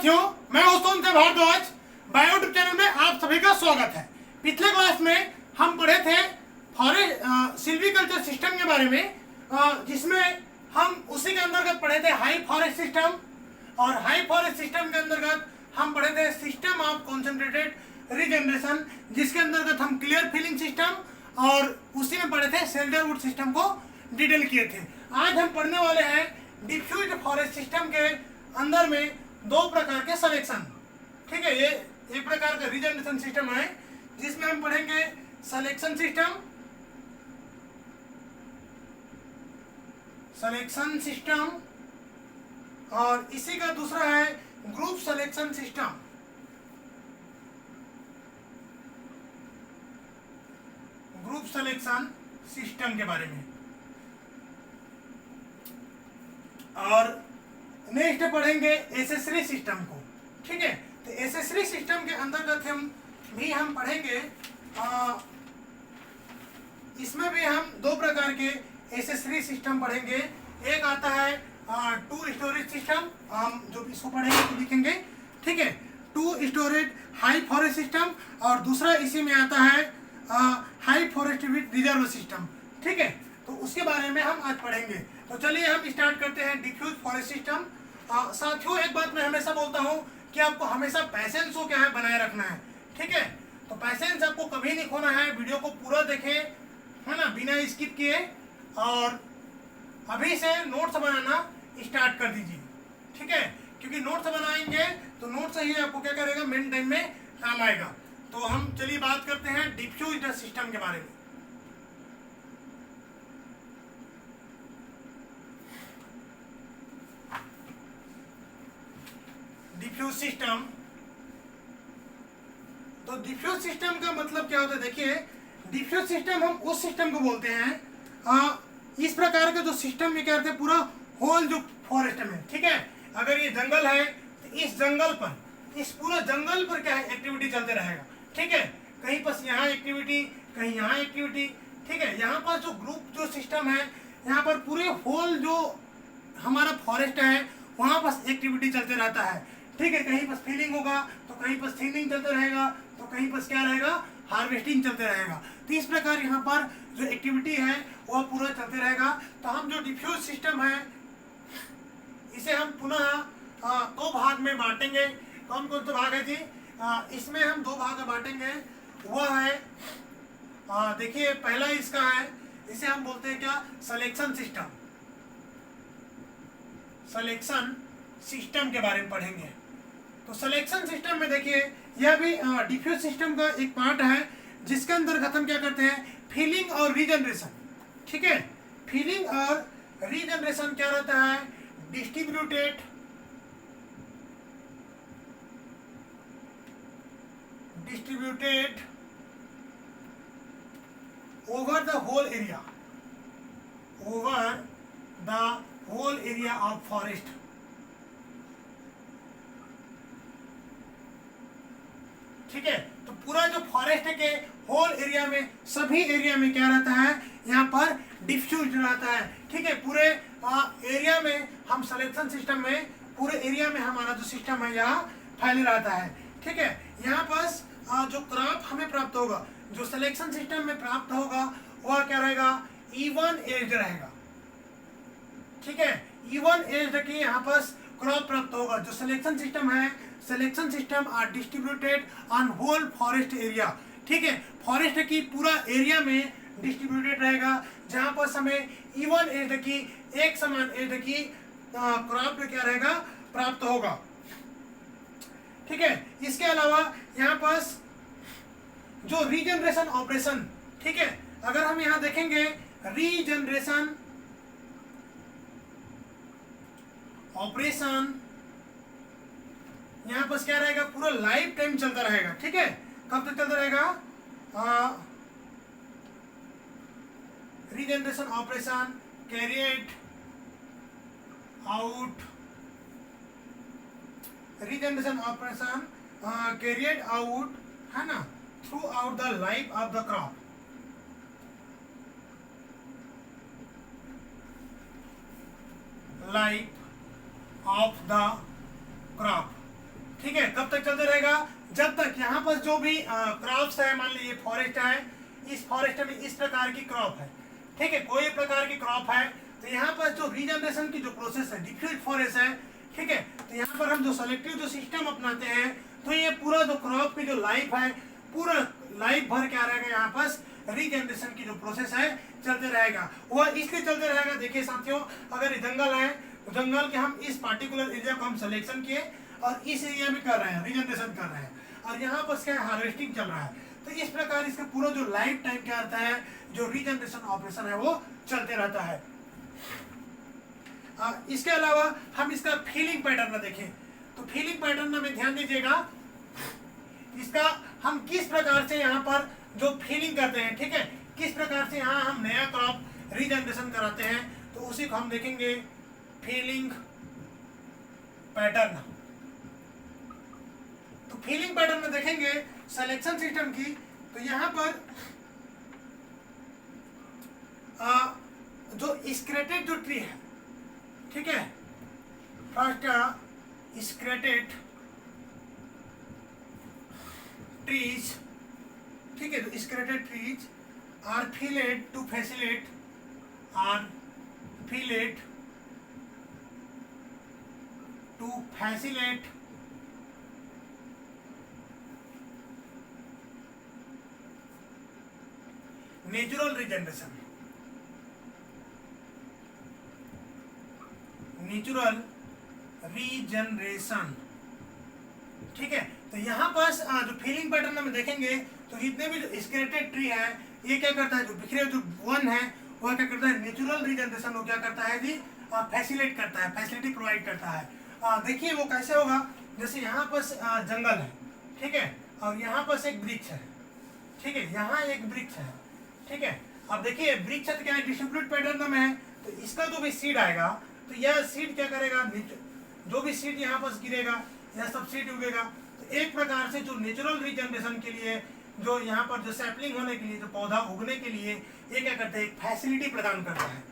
साथियों, मैं हूं से भारद्वाज। बायो यूट्यूब चैनल में आप सभी का स्वागत है। पिछले क्लास में हम पढ़े थे सिल्वीकल्चर सिस्टम के बारे में, जिसमें हम उसी के अंतर्गत पढ़े थे हाई फॉरेस्ट सिस्टम, और हाई फॉरेस्ट सिस्टम के अंतर्गत हम पढ़े थे सिस्टम ऑफ कॉन्सेंट्रेटेड रीजनरेशन, जिसके अंतर्गत हम क्लियर फिलिंग सिस्टम और उसी में पढ़े थे सेल्डरवुड सिस्टम को डिटेल किए थे। आज हम पढ़ने वाले हैं डिफ्यूज्ड फॉरेस्ट सिस्टम के अंदर में दो प्रकार के सिलेक्शन। ठीक है, ये एक प्रकार का रीजनरेशन सिस्टम है जिसमें हम पढ़ेंगे सिलेक्शन सिस्टम, और इसी का दूसरा है group selection system. Group selection system के बारे में, और नेक्स्ट पढ़ेंगे एसेसरी सिस्टम को। ठीक है, तो एसेसरी सिस्टम के अंतर्गत हम पढ़ेंगे, इसमें भी हम दो प्रकार के एसेसरी सिस्टम पढ़ेंगे। एक आता है टू स्टोरेज सिस्टम, हम जो इसको पढ़ेंगे तो लिखेंगे। ठीक है, two storeyed high forest system, और दूसरा इसी में आता है high forest with reserve system. ठीक है, तो उसके बारे में हम आज पढ़ेंगे। तो चलिए हम स्टार्ट करते हैं डिफ्यूज फॉरेस्ट सिस्टम। साथियों, एक बात मैं हमेशा बोलता हूं कि आपको हमेशा पैसेंस को क्या है बनाए रखना है। ठीक है, तो पैसेंस आपको कभी नहीं खोना है। वीडियो को पूरा देखें, है ना, बिना स्किप किए, और अभी से नोट्स बनाना स्टार्ट कर दीजिए। ठीक है, क्योंकि नोट्स बनाएंगे तो नोट्स ही आपको क्या करेगा, मेन टाइम में काम आएगा। तो हम चलिए बात करते हैं डिफ्यूज्ड सिस्टम के बारे में। डिफ्यूज सिस्टम, तो डिफ्यूज सिस्टम का मतलब क्या होता है, देखिए डिफ्यूज सिस्टम हम उस सिस्टम को बोलते हैं इस प्रकार का जो सिस्टम में क्या करते हैं, पूरा होल जो फॉरेस्ट में, ठीक है, अगर ये जंगल है तो इस जंगल पर, इस पूरा जंगल पर क्या है, एक्टिविटी चलते रहेगा। ठीक है, कहीं पर यहाँ एक्टिविटी, कहीं यहाँ एक्टिविटी। ठीक है, यहाँ पर जो ग्रुप जो सिस्टम है, यहाँ पर पूरे होल जो हमारा फॉरेस्ट है वहाँ पर एक्टिविटी चलते रहता है। ठीक है, कहीं पर फीलिंग होगा तो कहीं पर थिनिंग चलते रहेगा, तो कहीं पर क्या रहेगा, हार्वेस्टिंग चलते रहेगा। तो इस प्रकार यहाँ पर जो एक्टिविटी है वह पूरा चलते रहेगा। तो हम जो डिफ्यूज सिस्टम है इसे हम पुनः दो भाग में बांटेंगे। कौन कौन से भाग है जी, इसमें हम दो भाग में बांटेंगे। वह है, देखिए पहला इसका है, इसे हम बोलते हैं क्या, सिलेक्शन सिस्टम। सिलेक्शन सिस्टम के बारे में पढ़ेंगे। तो सिलेक्शन सिस्टम में देखिए यह भी डिफ्यूज सिस्टम का एक पार्ट है, जिसके अंतर्गत हम क्या करते हैं, फीलिंग और रीजनरेशन। ठीक है, फीलिंग और रीजनरेशन क्या रहता है, distributed over the whole area of forest. ठीक है, तो पूरा जो फॉरेस्ट के होल एरिया में, सभी एरिया में क्या रहता है, यहाँ पर डिफ्यूज रहता है। ठीक है, पूरे एरिया में हम सिलेक्शन सिस्टम में, पूरे एरिया में हमारा जो सिस्टम है यहाँ फैले रहता है। ठीक है, यहाँ पर जो क्रॉप हमें प्राप्त होगा, जो सिलेक्शन सिस्टम में प्राप्त होगा, वह क्या रहेगा, इवन एज्ड रहेगा। ठीक है, इवन एज्ड की यहाँ पर क्रॉप प्राप्त होगा। जो सिलेक्शन सिस्टम है, selection system are distributed on whole forest area. ठीक है, फॉरेस्ट की पूरा एरिया में डिस्ट्रीब्यूटेड रहेगा, जहां पर हमें इवन एज्ड की, एक समान एज्ड की क्रॉप क्या रहेगा, प्राप्त होगा। ठीक है, इसके अलावा यहाँ पर जो रीजनरेशन ऑपरेशन, ठीक है, अगर हम यहाँ देखेंगे रीजनरेशन ऑपरेशन, यहाँ पर क्या रहेगा, पूरा लाइफ टाइम चलता रहेगा। ठीक है, कब तक चलता रहेगा, regeneration operation carried out, regeneration operation carried out, है ना, through out the life of the crop. Life of the crop. ठीक है, कब तक चलते रहेगा? जब तक यहाँ पर जो भी क्रॉप्स है, मान लीजिए फॉरेस्ट है, इस फॉरेस्ट में इस प्रकार की क्रॉप है, ठीक है, कोई प्रकार की क्रॉप है, तो यहाँ पर जो रीजनरेशन की जो प्रोसेस है, डिफ्यूज फॉरेस्ट है, ठीक है, तो यहाँ पर हम जो सेलेक्टिव जो सिस्टम अपनाते हैं, तो ये पूरा जो क्रॉप की जो लाइफ है, पूरा लाइफ भर क्या रहेगा, यहाँ पर रीजनरेशन की जो प्रोसेस है चलते रहेगा। वह इसलिए चलते रहेगा, देखिए साथियों, अगर जंगल है तो जंगल के हम इस पार्टिकुलर एरिया को हम सिलेक्शन किए और इस एरिया में कर रहे हैं, रीजनरेशन कर रहे हैं, और यहाँ पर क्या हार्वेस्टिंग चल रहा है, तो इस प्रकार इसका पूरा जो लाइफ टाइम क्या रहता है, जो रीजनरेशन ऑपरेशन है वो चलते रहता है। इसके अलावा हम इसका फीलिंग पैटर्न देखें, तो फीलिंग पैटर्न में ध्यान दीजिएगा, इसका हम किस प्रकार से यहाँ पर जो फीलिंग करते हैं, ठीक है, किस प्रकार से यहाँ हम नया क्रॉप रीजनरेशन कराते हैं, तो उसी को हम देखेंगे फीलिंग पैटर्न। तो फीलिंग पैटर्न में देखेंगे सिलेक्शन सिस्टम की, तो यहाँ पर जो स्क्रेटेड जो ट्री है, ठीक है, फर्स्ट स्क्रेटेड ट्रीज, ठीक है, तो scattered trees are felled to facilitate, are felled to facilitate natural regeneration, natural regeneration, ठीक है। तो यहाँ पर जो फीलिंग पैटर्न में देखेंगे, तो जितने भी जो स्केलेटेड ट्री है, ये क्या करता है, जो बिखरे जो वन है वह क्या करता है, नेचुरल रीजनरेशन को क्या करता है जी, फैसिलिटेट करता है, फैसिलिटी प्रोवाइड करता है। देखिए वो कैसे होगा, जैसे यहाँ पर जंगल है, ठीक है, और यहाँ पर एक वृक्ष है, ठीक है, यहाँ एक वृक्ष है, ठीक है। अब देखिए वृक्ष तो क्या है, डिस्ट्रीब्यूट पैटर्न में है, तो इसका जो भी सीड आएगा, तो यह सीड क्या करेगा, जो भी सीड यहाँ पर गिरेगा, यह सब सीड उगेगा। तो एक प्रकार से जो नेचुरल रीजनरेशन के लिए, जो यहाँ पर जो सैपलिंग होने के लिए, जो पौधा उगने के लिए, ये क्या करता है, एक फैसिलिटी प्रदान करता है,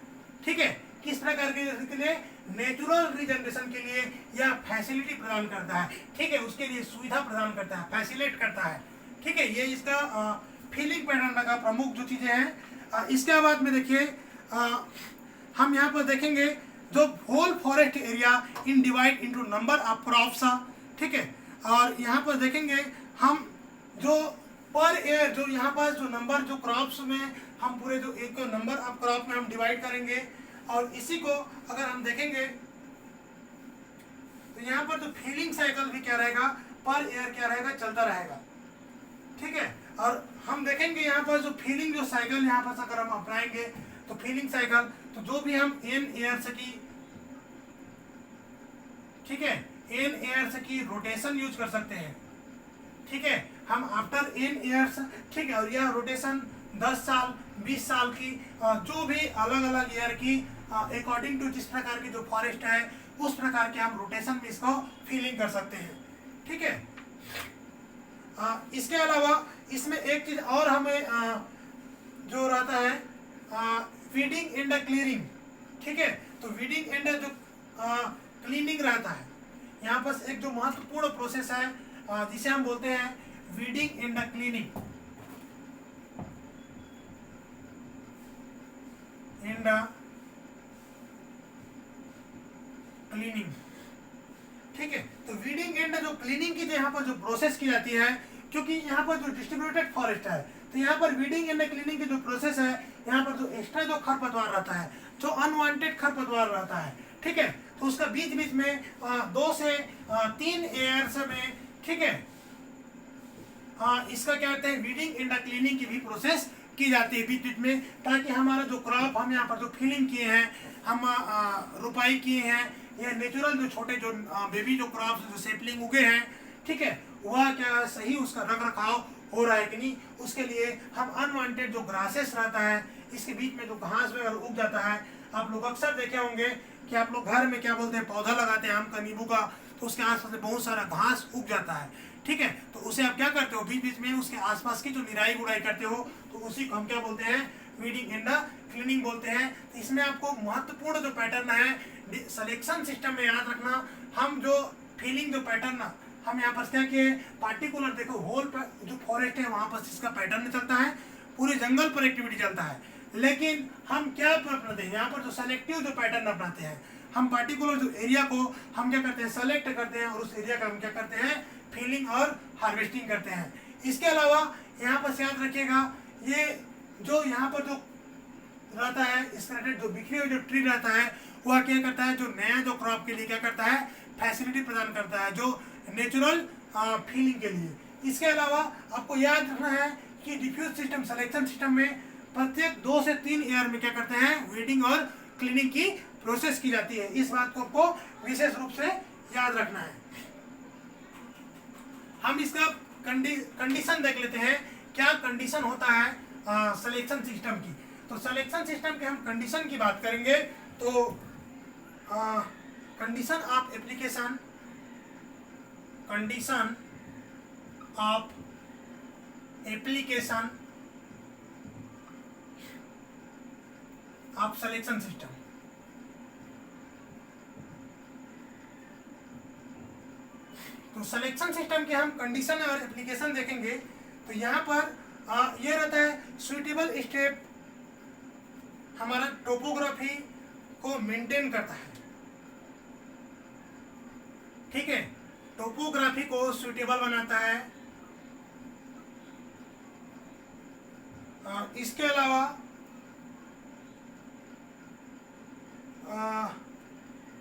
ठीक है। किस प्रकार के लिए, नेचुरल रीजनरेशन के लिए यह फैसिलिटी प्रदान करता है, ठीक है, उसके लिए सुविधा प्रदान करता है, फैसिलिटेट करता है, ठीक है। ये इसका फीलिंग पैटर्न का प्रमुख जो चीजें हैं। इसके बाद में देखिए हम यहाँ पर देखेंगे जो whole forest area in divide into number of crops, ठीक है, और यहाँ पर देखेंगे हम जो पर ईयर जो यहाँ पर जो नंबर जो क्रॉप्स में हम पूरे जो एक नंबर ऑफ क्रॉप में हम डिवाइड करेंगे, और इसी को अगर हम देखेंगे तो यहाँ पर जो फीलिंग साइकिल भी क्या रहेगा, पर ईयर क्या रहेगा, चलता रहेगा, ठीक है। और हम देखेंगे यहाँ पर जो फीलिंग जो साइकिल यहाँ पर अगर हम अपनाएंगे, तो फीलिंग साइकिल, तो जो भी हम एन ईयर्स की, ठीक है, एन ईयर्स की रोटेशन यूज कर सकते हैं, ठीक है, हम आफ्टर एन ईयर्स, ठीक है, और यह रोटेशन 10 साल 20 साल की, जो भी अलग अलग ईयर की अकॉर्डिंग टू जिस प्रकार की जो फॉरेस्ट है, उस प्रकार के हम रोटेशन में इसको फीलिंग कर सकते हैं, ठीक है। इसके अलावा इसमें एक चीज और हमें जो रहता है, वीडिंग एंड क्लीनिंग, ठीक है, तो वीडिंग एंड जो क्लीनिंग रहता है, यहाँ पर एक जो महत्वपूर्ण प्रोसेस है जिसे हम बोलते हैं weeding and cleaning, and cleaning, ठीक है। तो वीडिंग एंड जो क्लीनिंग की जो यहाँ पर जो प्रोसेस की जाती है, क्योंकि यहाँ पर जो डिस्ट्रीब्यूटेड फॉरेस्ट है, तो यहाँ पर वीडिंग एंड क्लीनिंग की जो प्रोसेस है, यहाँ पर जो एक्स्ट्रा जो खरपतवार रहता है, जो अनवांटेड खरपतवार रहता है, ठीक है, तो उसका बीच बीच में 2 से 3 एयर्स में, ठीक है, इसका क्या कहते हैं, वीडिंग एंड क्लीनिंग की भी प्रोसेस की जाती है बीच बीच में, ताकि हमारा जो क्रॉप हम यहाँ पर जो फीलिंग किए हैं, हम रुपाई किए हैं, या नेचुरल जो छोटे जो बेबी जो क्रॉप्स जो सेपलिंग उगे हैं, ठीक है, वह क्या सही उसका रख रखाव हो रहा है कि नहीं, उसके लिए हम अनवांटेड जो ग्रासेस रहता है, इसके बीच में जो घास वगैरह उग जाता है, आप लोग अक्सर देखे होंगे कि आप लोग घर में क्या बोलते हैं, पौधा लगाते हैं आम का, नींबू का, तो उसके आसपास बहुत सारा घास उग जाता है, ठीक है, तो उसे आप क्या करते हो, बीच बीच में उसके आसपास की जो निराई गुड़ाई करते हो, तो उसी को हम क्या बोलते हैं, वीडिंग एंड क्लीनिंग बोलते हैं। तो इसमें आपको महत्वपूर्ण जो पैटर्न है सिलेक्शन सिस्टम में याद रखना, हम जो फीलिंग जो पैटर्न हम यहाँ पर क्या किए, पार्टिकुलर देखो होल पर जो फॉरेस्ट है वहाँ पर इसका पैटर्न चलता है, पूरे जंगल पर एक्टिविटी चलता है, लेकिन हम क्या अपनाते हैं यहाँ पर जो सेलेक्टिव जो पैटर्न अपनाते हैं, हम पार्टिकुलर जो एरिया को हम क्या करते हैं सेलेक्ट करते हैं और उस एरिया का हम क्या करते हैं फीलिंग और हार्वेस्टिंग करते हैं। इसके अलावा यहाँ पर याद रखिएगा ये जो यहाँ पर जो रहता है स्क्रैटेड जो बिखरी हुई जो ट्री रहता है वह क्या करता है जो नया जो क्रॉप के लिए क्या करता है फैसिलिटी प्रदान करता है जो नेचुरल फीलिंग के लिए। इसके अलावा आपको याद रखना है कि डिफ्यूज सिस्टम सिलेक्शन सिस्टम में प्रत्येक 2 से 3 ईयर में क्या करते हैं वीडिंग और क्लीनिंग की प्रोसेस की जाती है। इस बात को आपको विशेष रूप से याद रखना है। हम इसका कंडीशन देख लेते हैं, क्या कंडीशन होता है सिलेक्शन सिस्टम की। तो सिलेक्शन सिस्टम के हम कंडीशन की बात करेंगे तो condition of application, condition of application of selection system. तो सिलेक्शन सिस्टम के हम कंडीशन और एप्लीकेशन देखेंगे तो यहाँ पर ये रहता है सुइटेबल स्टेप हमारा टोपोग्राफी को मेंटेन करता है, ठीक है, टोपोग्राफी को सुइटेबल बनाता है। इसके अलावा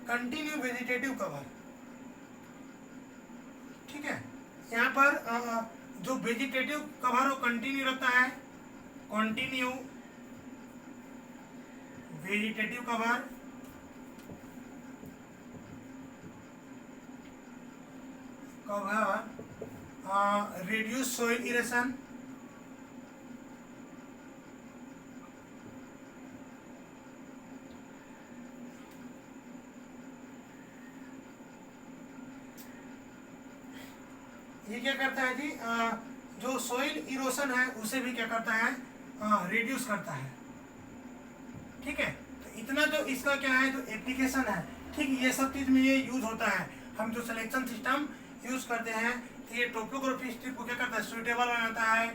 कंटिन्यू वेजिटेटिव कवर, ठीक है, यहाँ पर जो वेजिटेटिव कवर वो कंटिन्यू रहता है, continue vegetative cover. Reduce soil erosion, ये क्या करता है जी जो सोइल इरोशन है उसे भी क्या करता है रिड्यूस करता है, ठीक है। तो इतना जो इसका क्या है जो एप्लीकेशन है, ठीक, ये सब चीज में ये यूज होता है। हम जो सिलेक्शन सिस्टम यूज करते हैं तो ये टोपोग्राफी स्ट्रिप को क्या करता है सुइटेबल बनाता है,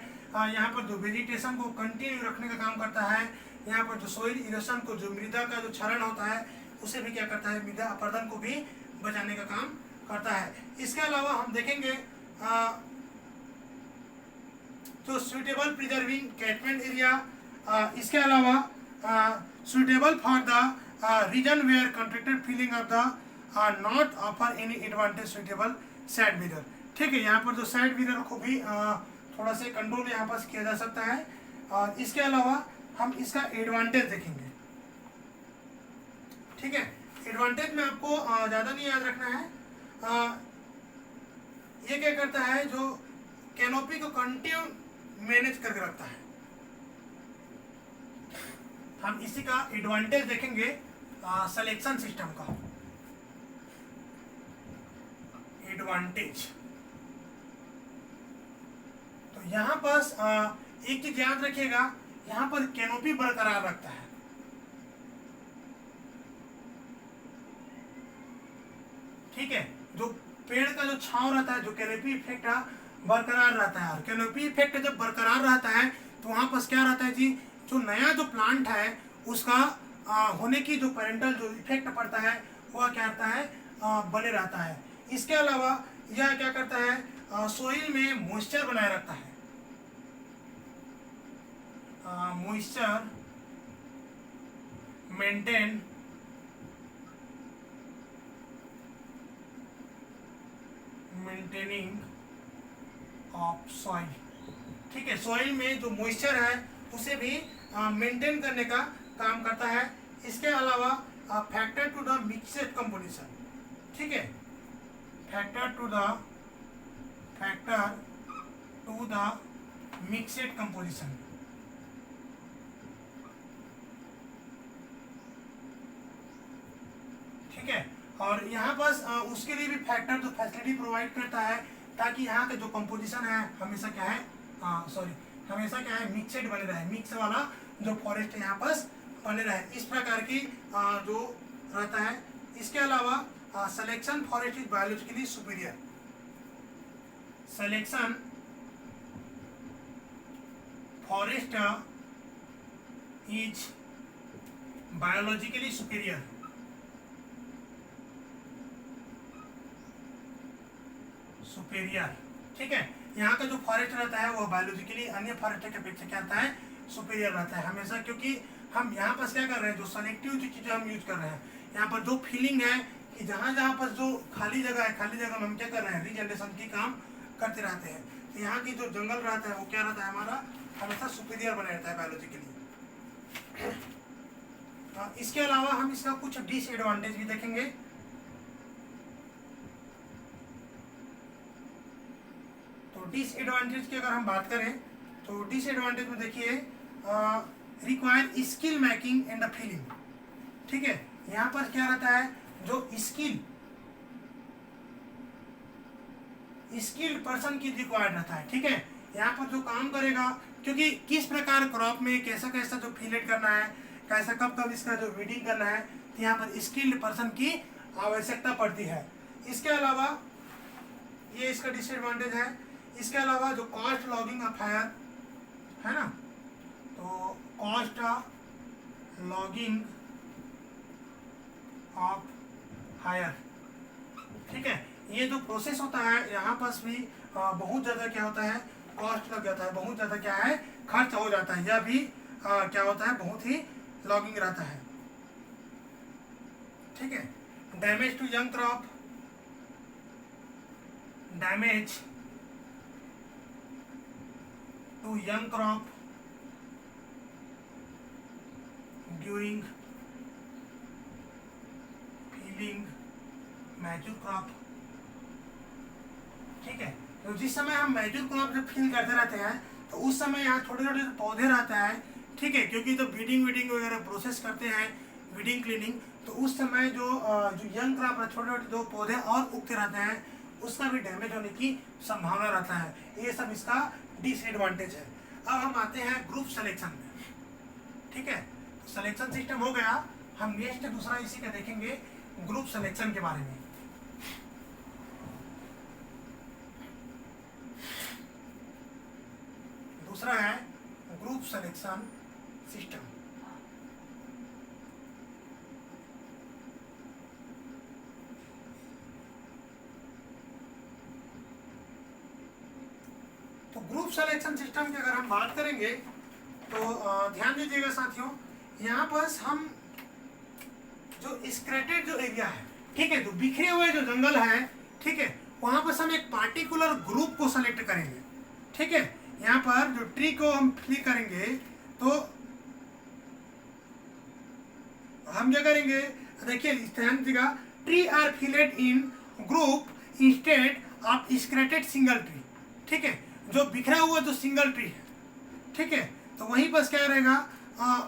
यहाँ पर जो वेजिटेशन को कंटिन्यू रखने का काम करता है, यहाँ पर जो सोइल इरोशन को जो मृदा का जो क्षरण होता है उसे भी क्या करता है मृदा अपरदन को भी बचाने का काम करता है। इसके अलावा हम देखेंगे जो सुइटेबल प्रिजर्विंग कैचमेंट एरिया, इसके अलावा suitable for the region where contracted filling of the not offer any advantage suitable side barrier, ठीक है। यहाँ पर जो साइड बैरियर को भी थोड़ा से कंट्रोल यहाँ पर किया जा सकता है। और इसके अलावा हम इसका एडवांटेज देखेंगे, ठीक है। एडवांटेज में आपको ज़्यादा नहीं याद रखना है। ये क्या करता है जो कैनोपी को कंटिन्यू मैनेज करके रखता है। हम इसी का एडवांटेज देखेंगे सिलेक्शन सिस्टम का एडवांटेज। तो यहाँ पर एक चीज याद रखिएगा, यहाँ पर कैनोपी बरकरार रखता है, ठीक है। जो पेड़ का जो छांव रहता है जो कैनोपी इफेक्ट बरकरार रहता है। और कैनोपी इफेक्ट जब बरकरार रहता है तो वहाँ पर क्या रहता है जी जो नया जो प्लांट है उसका होने की जो पेरेंटल जो इफेक्ट पड़ता है वह क्या रहता है बने रहता है। इसके अलावा यह क्या करता है सोइल में मॉइस्चर बनाए रखता है, moisture maintain maintaining of soil, ठीक है। सॉइल में जो मॉइस्चर है उसे भी मेंटेन करने का काम करता है। इसके अलावा factor to the mixed composition, ठीक है, factor to the mixed composition, ठीक है। और यहाँ पर उसके लिए भी फैक्टर जो फैसिलिटी प्रोवाइड करता है ताकि यहाँ का जो कंपोजिशन है हमेशा क्या है हमेशा क्या है मिक्सड बने रहे, मिक्स वाला जो फॉरेस्ट यहाँ पर बने रहे, इस प्रकार की जो रहता है। इसके अलावा selection forest is biologically superior, selection forest is biologically superior. ठीक है, यहाँ का जो फॉरेस्ट रहता है वो बायोलॉजिकली अन्य फॉरेस्ट के अपेक्षा क्या रहता है, सुपीरियर रहता है हमेशा, क्योंकि हम यहाँ पर क्या कर रहे हैं, जो सेलेक्टिव जो चीज़ें हम यूज कर रहे हैं, यहाँ पर जो फीलिंग है कि जहाँ जहाँ पर जो खाली जगह है, खाली जगह में हम क्या कर रहे हैं, रीजनरेशन की काम करते रहते हैं। तो यहाँ की जो जंगल रहता है वो क्या रहता है, हमारा हमेशा सुपीरियर बना रहता है बायोलॉजिकली। इसके अलावा हम इसका कुछ डिसएडवांटेज भी देखेंगे। तो डिसएडवांटेज की अगर हम बात करें तो डिसएडवांटेज में देखिए require skill making and the feeling. ठीक है, यहाँ पर क्या रहता है, जो स्किल पर्सन की रिक्वायर्ड रहता है। ठीक है, यहाँ पर जो काम करेगा, क्योंकि किस प्रकार क्रॉप में कैसा कैसा जो फिलेट करना है, कैसा कब कब इसका जो वीडिंग करना है, तो यहाँ पर स्किल्ड पर्सन की आवश्यकता पड़ती है। इसके अलावा ये इसका डिसएडवांटेज है। इसके अलावा जो कॉस्ट लॉगिंग ऑफ हायर है ना, तो कॉस्ट लॉगिंग ऑफ हायर, ठीक है, ये जो प्रोसेस होता है यहाँ पर भी बहुत ज़्यादा क्या होता है, कॉस्ट लग जाता है, बहुत ज़्यादा क्या है, खर्च हो जाता है। यह भी क्या होता है, बहुत ही लॉगिंग रहता है। ठीक है, damage to young crop, damage to young crop during felling mature crop. ठीक है, तो जिस समय हम मैच्योर क्रॉप जब फील करते रहते हैं तो उस समय यहाँ छोटे छोटे पौधे रहते हैं। ठीक है, क्योंकि जब वीडिंग वगैरह प्रोसेस करते हैं, वीडिंग क्लीनिंग, तो उस समय जो यंग क्रॉप छोटे छोटे जो पौधे और उगते रहते हैं, उसका भी डैमेज होने की संभावना रहता है। ये सब इसका डिसएडवांटेज है। अब हम आते हैं ग्रुप सिलेक्शन में। ठीक है, तो सिलेक्शन सिस्टम हो गया। हम नेक्स्ट दूसरा इसी का देखेंगे, ग्रुप सिलेक्शन के बारे में। दूसरा है ग्रुप सिलेक्शन सिस्टम। तो ग्रुप सिलेक्शन सिस्टम की अगर हम बात करेंगे तो ध्यान दीजिएगा साथियों, यहाँ पर हम जो स्क्रेटेड जो एरिया है, ठीक है, जो बिखरे हुए जो जंगल है, ठीक है, वहां पर हम एक पार्टिकुलर ग्रुप को सेलेक्ट करेंगे। ठीक है, यहाँ पर जो ट्री को हम क्लिक करेंगे तो हम क्या करेंगे, देखिए ध्यान दीजिएगा, tree are felled in group instead of scattered single tree. ठीक है, जो बिखरा हुआ जो सिंगल ट्री है, ठीक है, तो वहीं पर क्या रहेगा,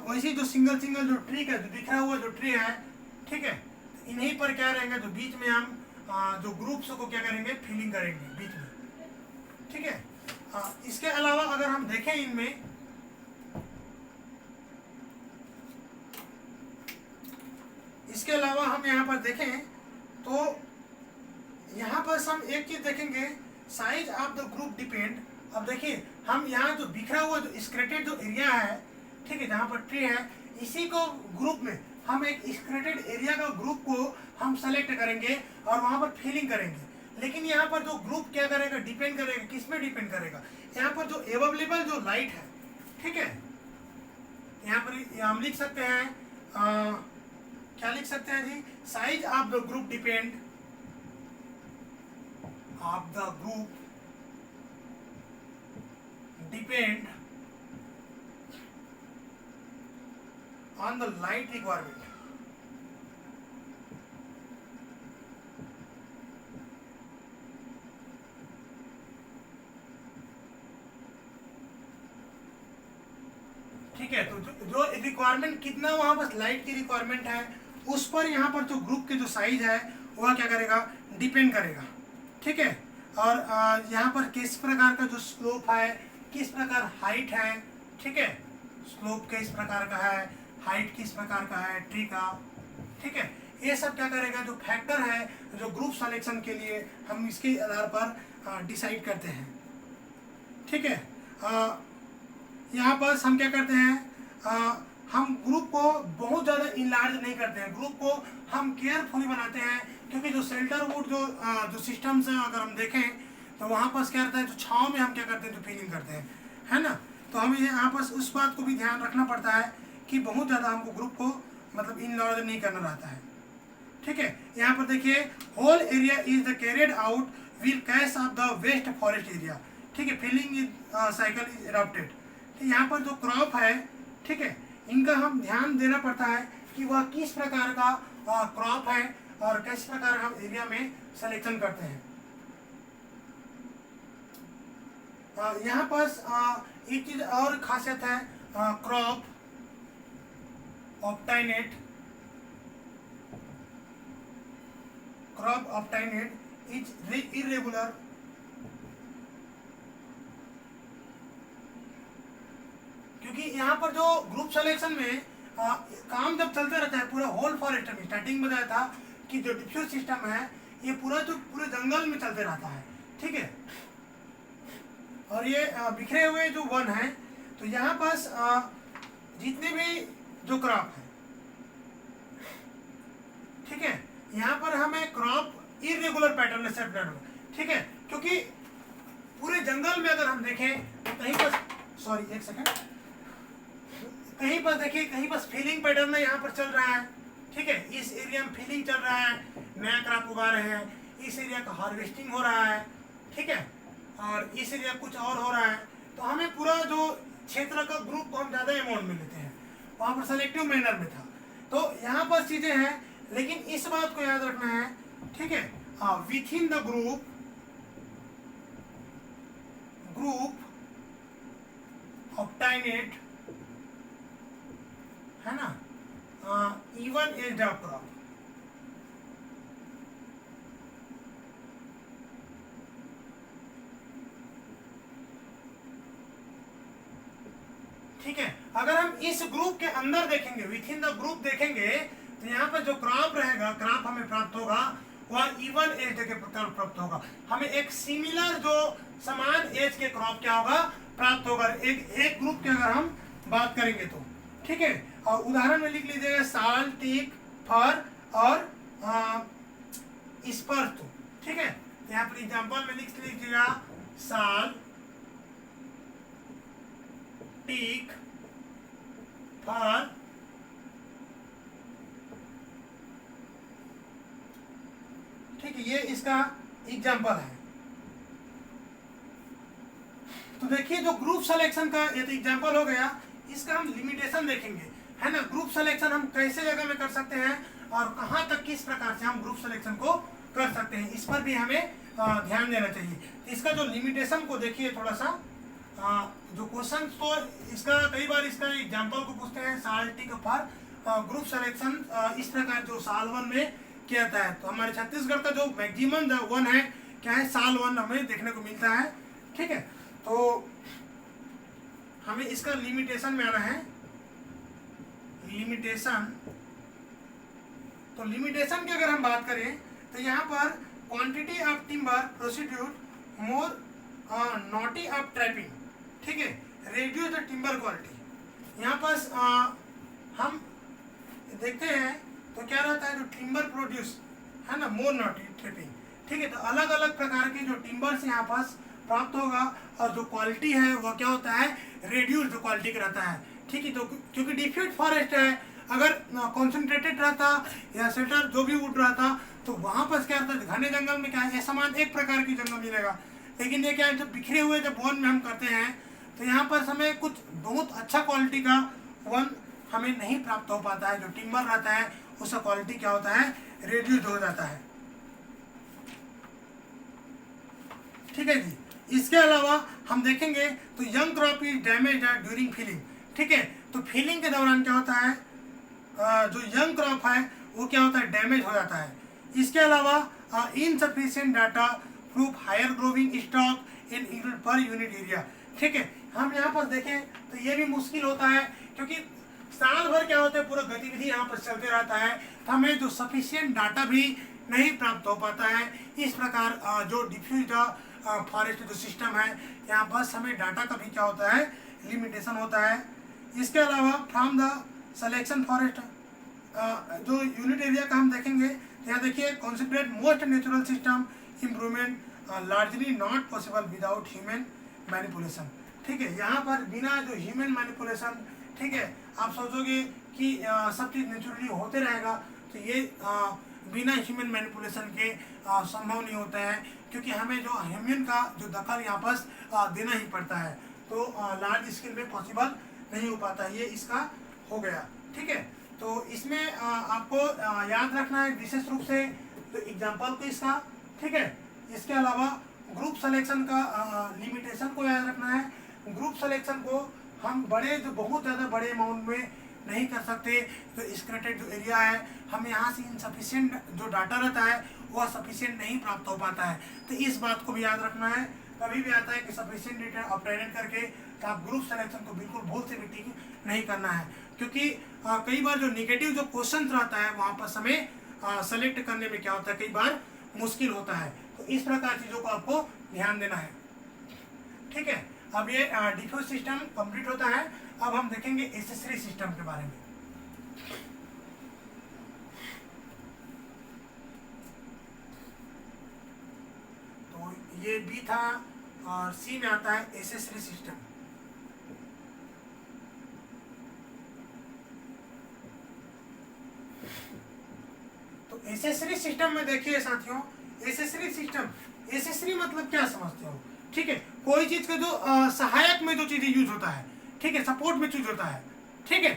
वैसे जो सिंगल जो ट्री का जो बिखरा हुआ जो ट्री है, ठीक है, इन्हीं पर क्या रहेंगे, जो बीच में हम जो ग्रुप्स को क्या करेंगे, फिलिंग करेंगे बीच में। ठीक है, इसके अलावा अगर हम देखें इनमें, इसके अलावा हम यहाँ पर देखें तो यहाँ पर हम एक चीज देखेंगे, size of the group depend. अब देखिए हम यहाँ जो बिखरा हुआ जो स्क्रेटेड जो एरिया है, ठीक है, जहाँ पर ट्री है, इसी को ग्रुप में हम एक स्क्रेटेड एरिया का ग्रुप को हम सेलेक्ट करेंगे और वहाँ पर फिलिंग करेंगे। लेकिन यहाँ पर जो ग्रुप क्या करेगा, डिपेंड करेगा, किस में डिपेंड करेगा, यहाँ पर जो अवेलेबल जो लाइट है, ठीक है, यहाँ पर हम लिख सकते हैं क्या लिख सकते हैं जी, size of the group depend of the group depend on the light requirement. ठीक है, तो जो रिक्वायरमेंट कितना वहां पर लाइट की रिक्वायरमेंट है, उस पर यहाँ पर जो ग्रुप के जो साइज है वह क्या करेगा, डिपेंड करेगा। ठीक है, और यहाँ पर किस प्रकार का जो स्लोप है, किस प्रकार हाइट है, ठीक है, स्लोप किस प्रकार का है, हाइट किस प्रकार का है ट्री का, ठीक है, ये सब क्या करेगा, जो फैक्टर है जो ग्रुप सिलेक्शन के लिए हम इसके आधार पर डिसाइड करते हैं। ठीक है, यहाँ पर हम क्या करते हैं, हम ग्रुप को बहुत ज़्यादा इनलार्ज नहीं करते हैं, ग्रुप को हम केयरफुली बनाते हैं, क्योंकि जो शेल्टरवुड जो सिस्टम्स हैं अगर हम देखें तो वहाँ पर क्या रहता है, जो छाँव में हम क्या करते हैं, जो फीलिंग करते हैं, है ना। तो हमें यहाँ पर उस बात को भी ध्यान रखना पड़ता है कि बहुत ज़्यादा हमको ग्रुप को मतलब इनलार्ज नहीं करना रहता है। ठीक है, यहाँ पर देखिए, whole area is the carried out will cash of the west forest area. ठीक है, felling is cycle is adopted. यहाँ पर जो क्रॉप है, ठीक है, इनका हम ध्यान देना पड़ता है कि वह किस प्रकार का क्रॉप है और किस प्रकार हम एरिया में सिलेक्शन करते हैं। यहाँ पर एक चीज और खासियत है, क्रॉप ऑप्टाइनेट, क्रॉप ऑप्टाइनेट इज इरेगुलर, क्योंकि यहाँ पर जो ग्रुप सिलेक्शन में काम जब चलते रहता है पूरा होल फॉरेस्ट में, स्टार्टिंग में बताया था कि जो डिफ्यूज सिस्टम है ये पूरा जो पूरे जंगल में चलते रहता है। ठीक है, और ये बिखरे हुए जो वन है, तो यहाँ पास जितने भी जो क्रॉप है, ठीक है, यहाँ पर हमें क्रॉप इरेगुलर पैटर्न में सेट करना है। ठीक है, क्योंकि पूरे जंगल में अगर हम देखें तो कहीं पर, सॉरी एक सेकंड, कहीं पर देखिए, कहीं पर फीलिंग पैटर्न में यहाँ पर चल रहा है। ठीक है, इस एरिया में फीलिंग चल रहा है, नया क्रॉप उगा रहे हैं, इस एरिया का हार्वेस्टिंग हो रहा है। ठीक है, और इस एरिया कुछ और हो रहा है, तो हमें पूरा जो क्षेत्र का ग्रुप को हम ज़्यादा अमाउंट में लेते हैं, वहाँ पर सेलेक्टिव मैनर में था। तो यहाँ पर चीज़ें हैं, लेकिन इस बात को याद रखना है, ठीक है, विथ इन द ग्रुप ऑप्टाइनेट, है ना, इवन एज ऑफ क्रॉप। ठीक है, अगर हम इस ग्रुप के अंदर देखेंगे, विथ इन द ग्रुप देखेंगे, तो यहाँ पर जो क्रॉप रहेगा, क्रॉप हमें प्राप्त होगा वह इवन एज के प्राप्त होगा। हमें एक सिमिलर जो समान एज के क्रॉप क्या होगा, प्राप्त होगा, एक ग्रुप की अगर हम बात करेंगे तो। ठीक है, और उदाहरण में लिख लीजिएगा साल, टीक, फर और स्पर्श। ठीक है, यहाँ पर एग्जाम्पल में लिख लीजिएगा साल, टीक, फर, ठीक है, ये इसका एग्जाम्पल है। तो देखिए, जो ग्रुप सिलेक्शन का ये तो एग्जाम्पल हो गया, इसका हम लिमिटेशन देखेंगे, है ना। ग्रुप सिलेक्शन हम कैसे जगह में कर सकते हैं और कहाँ तक किस प्रकार से हम ग्रुप सिलेक्शन को कर सकते हैं, इस पर भी हमें ध्यान देना चाहिए। तो इसका जो लिमिटेशन को देखिए थोड़ा सा, जो क्वेश्चन तो इसका कई बार इसका एग्जाम्पल को पूछते हैं, साल, टीक, फर, ग्रुप सिलेक्शन इस प्रकार जो साल वन में किया जाता है। तो हमारे छत्तीसगढ़ का जो मैक्सिमम वन है क्या है, साल वन हमें देखने को मिलता है। ठीक है, तो हमें इसका लिमिटेशन में आना है, लिमिटेशन। तो लिमिटेशन की अगर हम बात करें तो यहाँ पर quantity of timber produced more knotty of trapping, ठीक है, रेड्यूस द टिम्बर क्वालिटी। यहाँ पर हम देखते हैं तो क्या रहता है, जो टिम्बर प्रोड्यूस है ना, मोर नॉटी ट्रैपिंग। ठीक है, तो अलग अलग प्रकार के जो टिम्बर्स यहाँ पास प्राप्त होगा और जो क्वालिटी है वो क्या होता है, रेड्यूस्ड क्वालिटी का रहता है। ठीक है, तो क्योंकि डिफ्यूज फॉरेस्ट है, अगर कॉन्सेंट्रेटेड रहता या सेटर जो भी उड़ रहा था तो वहाँ पर क्या रहता है, घने जंगल में क्या है, समान एक प्रकार की जंगल मिलेगा। लेकिन ये क्या है, जब बिखरे हुए जब वन में हम करते हैं तो यहाँ पर हमें कुछ बहुत अच्छा क्वालिटी का वन हमें नहीं प्राप्त हो पाता है। जो टिम्बर रहता है उसका क्वालिटी क्या होता है, रेड्यूस्ड हो जाता है। ठीक है जी, इसके अलावा हम देखेंगे तो young crop is damage during feeling. ठीक है, तो फीलिंग के दौरान क्या होता है, जो यंग क्रॉप है वो क्या होता है, डैमेज हो जाता है। इसके अलावा insufficient data proof higher growing stock in per unit area. ठीक है, हम यहाँ पर देखें तो ये भी मुश्किल होता है, क्योंकि साल भर क्या होता है, पूरा गतिविधि यहाँ पर चलते रहता है, तो हमें जो सफिशिएंट डाटा भी नहीं प्राप्त हो पाता है। इस प्रकार जो डिफ्यूज फॉरेस्ट जो सिस्टम है, यहाँ पर हमें डाटा का भी क्या होता है, लिमिटेशन होता है। इसके अलावा फ्रॉम द सिलेक्शन फॉरेस्ट जो यूनिट एरिया का हम देखेंगे, यहाँ देखिए considerate most natural system improvement largely not possible without human manipulation. ठीक है, यहाँ पर बिना जो ह्यूमन मैनिपुलेशन, ठीक है, आप सोचोगे कि सब चीज़ नेचुरली होते रहेगा, तो ये बिना ह्यूमन मैनिपुलेशन के संभव नहीं होता है, क्योंकि हमें जो ह्यूमन का जो दखल यहाँ पर देना ही पड़ता है, तो लार्ज स्केल में पॉसिबल नहीं हो पाता। ये इसका हो गया। ठीक है, तो इसमें आपको याद रखना है विशेष रूप से तो एग्जाम्पल को इसका। ठीक है, इसके अलावा ग्रुप सिलेक्शन का लिमिटेशन को याद रखना है। ग्रुप सिलेक्शन को हम बड़े जो बहुत ज़्यादा बड़े अमाउंट में नहीं कर सकते, तो स्क्रेटेड जो एरिया है हमें यहाँ से इनसफिशिएंट जो डाटा रहता है वह सफिशिएंट नहीं प्राप्त हो पाता है, तो इस बात को भी याद रखना है। कभी भी आता है कि सफिशिएंट डेटा ऑब्टेन करके, तो आप ग्रुप सिलेक्शन को बिल्कुल भूल से भी टिक नहीं करना है, क्योंकि कई बार जो निगेटिव जो क्वेश्चन रहता है वहाँ पर हमें सेलेक्ट करने में क्या होता है, कई बार मुश्किल होता है, तो इस प्रकार चीज़ों को आपको ध्यान देना है। ठीक है, अब ये डिफ्यूज सिस्टम कंप्लीट होता है। अब हम देखेंगे एसेसरी सिस्टम के बारे में। तो ये बी था और सी में आता है एसेसरी सिस्टम। तो एसेसरी सिस्टम में देखिए साथियों, एसेसरी सिस्टम, एसेसरी मतलब क्या समझते हो? ठीक है, कोई चीज का जो सहायक में जो चीजें यूज होता है, ठीक है, सपोर्ट में यूज होता है। ठीक है,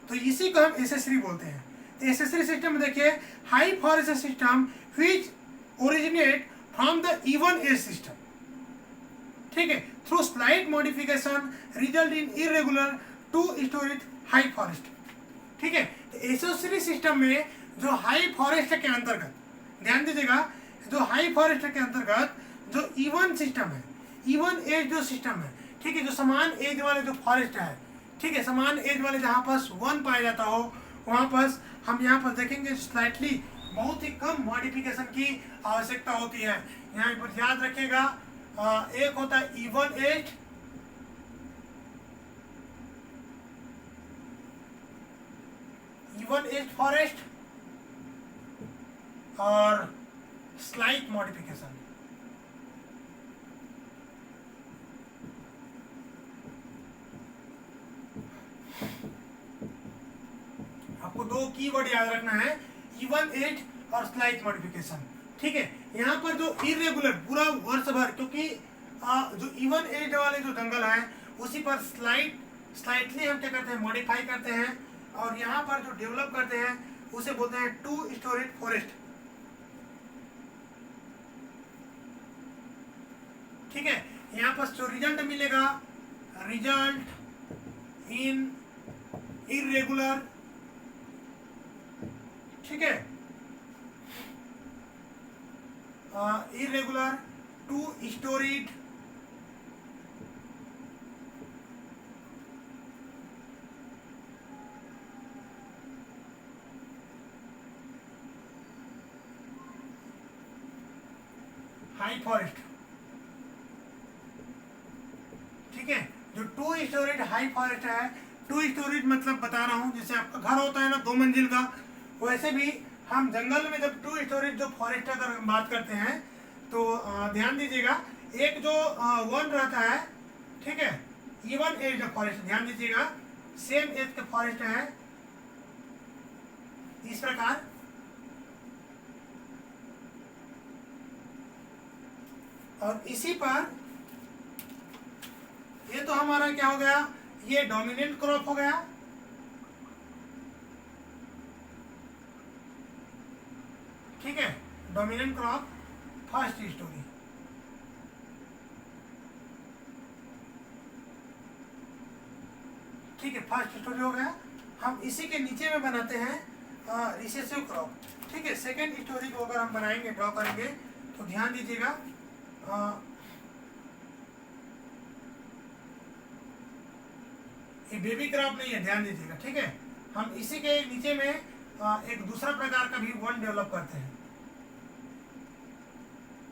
तो इसी को हम एसेसरी बोलते हैं। तो एसेसरी सिस्टम में देखिए high forest system which originate from the even age system, ठीक है, through slight modification result in irregular two storeyed high forest. ठीक है, तो एसेसरी सिस्टम में जो हाई फॉरेस्ट के अंतर्गत, ध्यान दीजिएगा, जो हाई फॉरेस्ट के अंतर्गत जो इवन सिस्टम है, इवन एज जो सिस्टम है, ठीक है, जो समान एज वाले जो फॉरेस्ट है, ठीक है, समान एज वाले जहाँ पर वन पाया जाता हो, वहाँ पर हम यहाँ पर देखेंगे स्लाइटली बहुत ही कम मॉडिफिकेशन की आवश्यकता होती है। यहाँ पर याद रखिएगा, एक होता है even age, even age forest और स्लाइट मॉडिफिकेशन। आपको दो कीवर्ड याद रखना है, इवन एज और स्लाइट मॉडिफिकेशन। ठीक है, यहाँ पर जो इरेगुलर पूरा वर्ष भर, क्योंकि जो इवन एज वाले जो जंगल है उसी पर स्लाइटली हम क्या करते हैं, मॉडिफाई करते हैं, और यहाँ पर जो डेवलप करते हैं उसे बोलते हैं टू स्टोरेज फॉरेस्ट। ठीक है, यहाँ पर जो रिजल्ट मिलेगा, रिजल्ट इन इरेगुलर, ठीक है, irregular two storeyed high forest. ठीक है, जो टू स्टोरेज हाई फॉरेस्ट है, टू स्टोरेज मतलब बता रहा हूं, जैसे आपका घर होता है ना 2 मंजिल का, वैसे भी हम जंगल में जब टू स्टोरेज जो फॉरेस्ट अगर हम बात करते हैं, तो ध्यान दीजिएगा, एक जो वन रहता है, ठीक है, इवन एज का फॉरेस्ट, ध्यान दीजिएगा, सेम एज का फॉरेस्ट है, इस प्रकार। और इसी पर ये तो हमारा क्या हो गया, ये डोमिनेंट क्रॉप हो गया। ठीक है, डोमिनेंट क्रॉप फर्स्ट स्टोरी। ठीक है, फर्स्ट स्टोरी हो गया। हम इसी के नीचे में बनाते हैं रिसेसिव क्रॉप। ठीक है, सेकेंड स्टोरी को अगर हम बनाएंगे, ड्रॉ करेंगे, तो ध्यान दीजिएगा, ये बेबी क्रॉप नहीं है, ध्यान दीजिएगा। ठीक है, हम इसी के नीचे में एक दूसरा प्रकार का भी वन डेवलप करते हैं।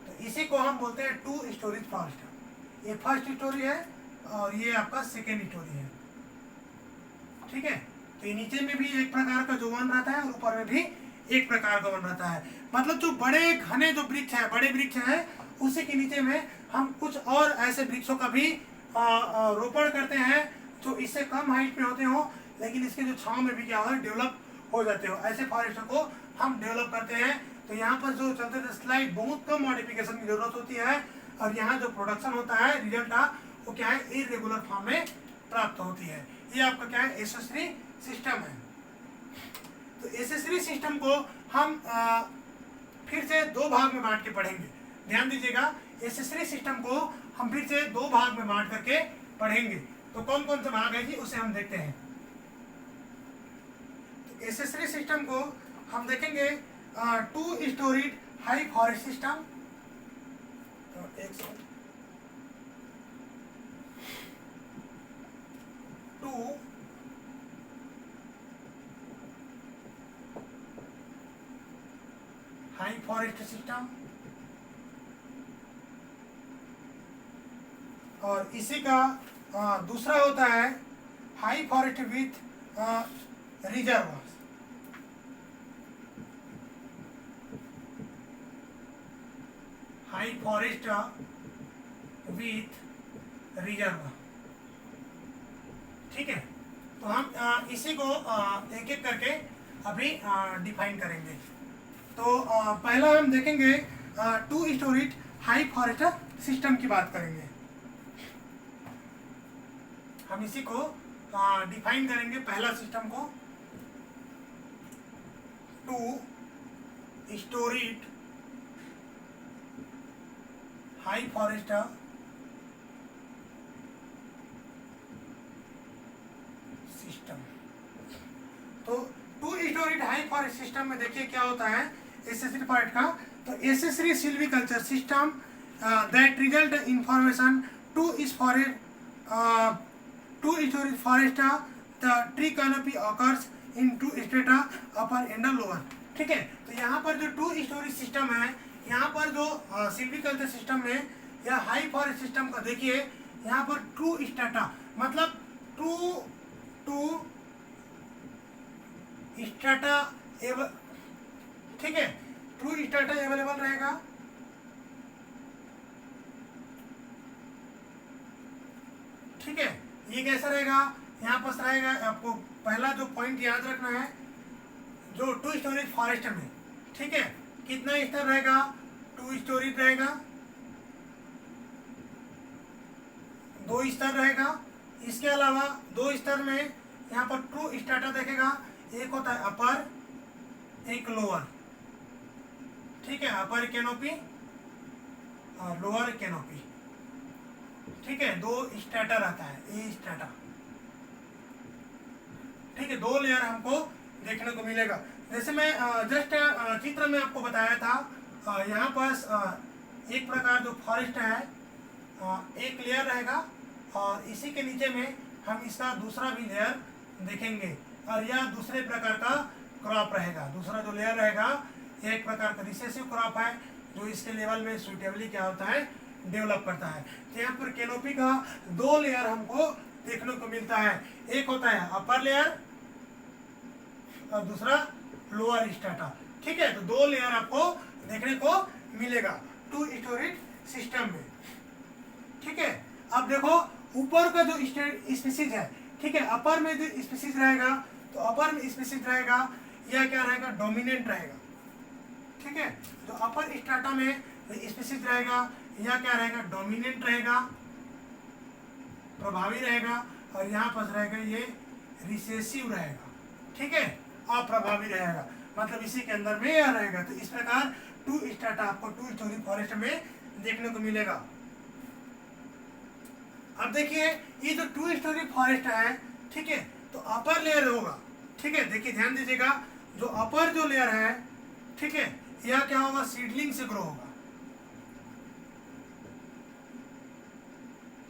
तो इसी को हम बोलते हैं 2 स्टोरेज फॉरेस्ट। ये फर्स्ट स्टोरी है और ये आपका सेकेंड स्टोरी है, ठीक है। तो ये नीचे में भी एक प्रकार का जो वन रहता है और ऊपर में भी एक प्रकार का वन रहता है। मतलब जो बड़े घने जो वृक्ष है, बड़े वृक्ष है, उसी के नीचे में हम कुछ और ऐसे वृक्षों का भी रोपण करते हैं जो इससे कम हाइट पे होते हो, लेकिन इसके जो छांव में भी क्या हो डेवलप हो जाते हो। ऐसे फॉरेस्ट को हम डेवलप करते हैं। तो यहाँ पर जो चलते थे स्लाइड, बहुत कम मॉडिफिकेशन की जरूरत होती है और यहाँ जो प्रोडक्शन होता है, रिजल्ट वो क्या है, इरेगुलर फॉर्म में प्राप्त होती है। ये आपका क्या है, एसेसरी सिस्टम है। तो एसेसरी सिस्टम को हम फिर से 2 भाग में बांट के पढ़ेंगे। ध्यान दीजिएगा, एसेसरी सिस्टम को हम फिर से 2 भाग में बांट करके पढ़ेंगे। तो कौन कौन से भाग है जी, उसे हम देखते हैं। तो एसेसरी सिस्टम को हम देखेंगे 2 स्टोरीड हाई फॉरेस्ट सिस्टम। तो एक सेकंड, 2 हाई फॉरेस्ट सिस्टम, और इसी का दूसरा होता है high forest with reservoirs. High forest with reservoir, ठीक है। तो हम इसी को एक एक करके अभी डिफाइन करेंगे। तो पहला हम देखेंगे 2 स्टोरीड हाई फॉरेस्ट सिस्टम की बात करेंगे। हम इसी को डिफाइन करेंगे, पहला सिस्टम को 2 स्टोरीड हाई फॉरेस्ट सिस्टम। तो 2 स्टोरीड हाई फॉरेस्ट सिस्टम में देखिए क्या होता है एसेसरी पार्ट का। तो accessory silviculture system that result information two storeyed forest, the tree canopy occurs in 2 strata, upper and lower, ठीक है। तो यहाँ पर जो 2 स्टोरेज सिस्टम है, यहाँ पर जो सिल्वीकल्चर सिस्टम में या हाई फॉरेस्ट सिस्टम का देखिए, यहाँ पर 2 स्ट्रेटा मतलब 2 स्ट्रेटा, ठीक है, 2 स्ट्रेटा अवेलेबल रहेगा। ठीक है, ये कैसा रहेगा, यहाँ पर रहेगा। आपको पहला जो पॉइंट याद रखना है, जो 2 स्टोरेज फॉरेस्ट में, ठीक है, कितना स्तर रहेगा, 2 स्टोरेज रहेगा, 2 स्तर रहेगा। इसके अलावा 2 स्तर में यहाँ पर 2 स्ट्रेटा देखेगा, एक होता है अपर, एक लोअर, ठीक है, अपर कैनोपी और लोअर कैनोपी, ठीक है। 2 स्ट्रेटा रहता है, ए स्ट्रेटा, ठीक है। 2 लेयर हमको देखने को मिलेगा। जैसे मैं जस्ट चित्र में आपको बताया था, यहाँ पर एक प्रकार जो फॉरेस्ट है, एक लेयर रहेगा और इसी के नीचे में हम इसका दूसरा भी लेयर देखेंगे, और यह दूसरे प्रकार का क्रॉप रहेगा। दूसरा जो लेयर रहेगा एक प्रकार का रिसेसिव क्रॉप है, जो इसके लेवल में सुइटेबली क्या होता है, डेवलप करता है। तो यहाँ पर कैनोपी का 2 लेयर हमको देखने को मिलता है, एक होता है अपर लेयर और दूसरा लोअर स्ट्रेटा, ठीक है। तो 2 लेयर आपको देखने को मिलेगा 2 स्टोरेज सिस्टम में, ठीक है। अब देखो ऊपर का जो स्पीसीज है, ठीक है, अपर में जो स्पीसीज रहेगा, तो अपर में स्पीसीज रहेगा, यह क्या रहेगा, डोमिनेंट रहेगा, ठीक है। जो अपर स्ट्रेटा में स्पीसीज रहेगा, यह क्या रहेगा, डोमिनेंट रहेगा, प्रभावी रहेगा, और यहाँ पर रहेगा ये रिसेसिव रहेगा, ठीक है, अप्रभावी रहेगा, मतलब इसी के अंदर में यह रहेगा। तो इस प्रकार 2 स्ट्रेटा आपको 2 स्टोरी फॉरेस्ट में देखने को मिलेगा। अब देखिए ये जो 2 स्टोरी फॉरेस्ट है, ठीक है, तो अपर लेयर होगा, ठीक है। देखिए ध्यान दीजिएगा, जो अपर जो लेयर है, ठीक है, यह क्या होगा, सीडलिंग से ग्रो होगा,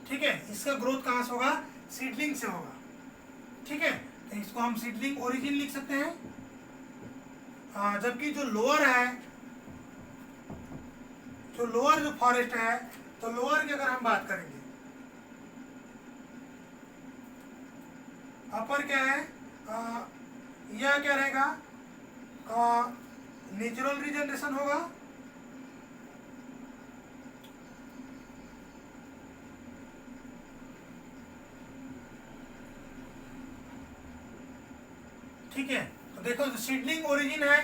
ठीक है। इसका ग्रोथ कहाँ से होगा, सीडलिंग से होगा, ठीक है। तो इसको हम सीडलिंग ओरिजिन लिख सकते हैं। जबकि जो लोअर है, जो लोअर जो फॉरेस्ट है, तो लोअर की अगर हम बात करेंगे, अपर क्या है, यह क्या रहेगा, नेचुरल रीजनरेशन होगा, ठीक है। तो देखो जो सीडलिंग ओरिजिन है,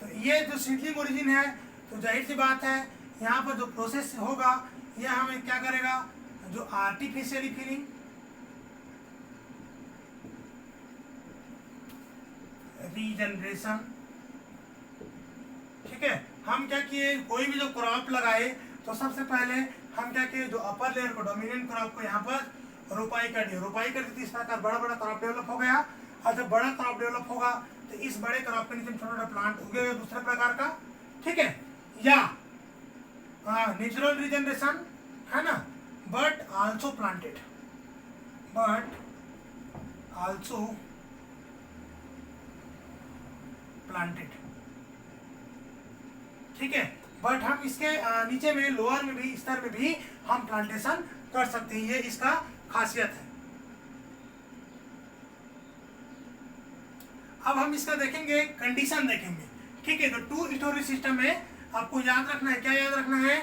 तो ये जो सीडलिंग ओरिजिन है, तो जाहिर सी बात है यहाँ पर जो प्रोसेस होगा यह हमें क्या करेगा, जो आर्टिफिशियली फिलिंग, रीजनरेशन, ठीक है। हम क्या किए, कोई भी जो क्रॉप लगाए तो सबसे पहले हम क्या किए, जो अपर लेयर को, डोमिनेंट क्रॉप को यहाँ पर रोपाई कर दिए, रोपाई कर दी, इस प्रकार बड़ा बड़ा क्रॉप डेवलप हो गया। और जब बड़ा क्रॉप डेवलप होगा तो इस बड़े क्रॉप के नीचे छोटा छोटा प्लांट उगेगा दूसरे प्रकार का, ठीक है। या नेचुरल रीजनरेशन है ना, but also planted, but also planted, ठीक है। बट हम इसके नीचे में, लोअर में भी, स्तर में भी हम प्लांटेशन कर सकते हैं, ये इसका खासियत है। अब हम इसका देखेंगे, कंडीशन देखेंगे, ठीक है। तो टू स्टोरी सिस्टम है, आपको याद रखना है, क्या याद रखना है,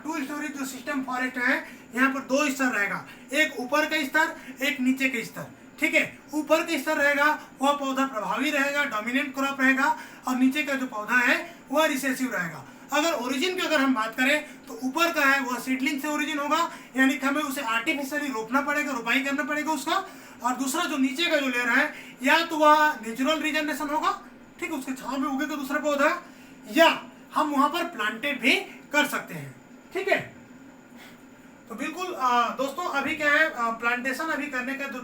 टू स्टोरी जो सिस्टम फॉरेस्ट है, यहाँ पर दो स्तर रहेगा, एक ऊपर का स्तर, एक नीचे का स्तर, ठीक है। ऊपर का स्तर रहेगा वह पौधा प्रभावी रहेगा, डोमिनेंट क्रॉप रहेगा, और नीचे का जो पौधा है वह रिसेसिव रहेगा। अगर ओरिजिन की अगर हम बात करें तो ऊपर का है वह सीडलिंग से ओरिजिन होगा, यानी कि हमें उसे आर्टिफिशियली रोपना पड़ेगा, रोपाई करना पड़ेगा उसका। और दूसरा जो नीचे का जो लेयर है, या तो वह नेचुरल रीजनरेशन होगा, ठीक है, उसके छांव में उगेगा दूसरा पौधा, या हम वहां पर प्लांटेड भी कर सकते हैं, ठीक है। तो बिल्कुल दोस्तों, अभी क्या है, प्लांटेशन अभी करने का जो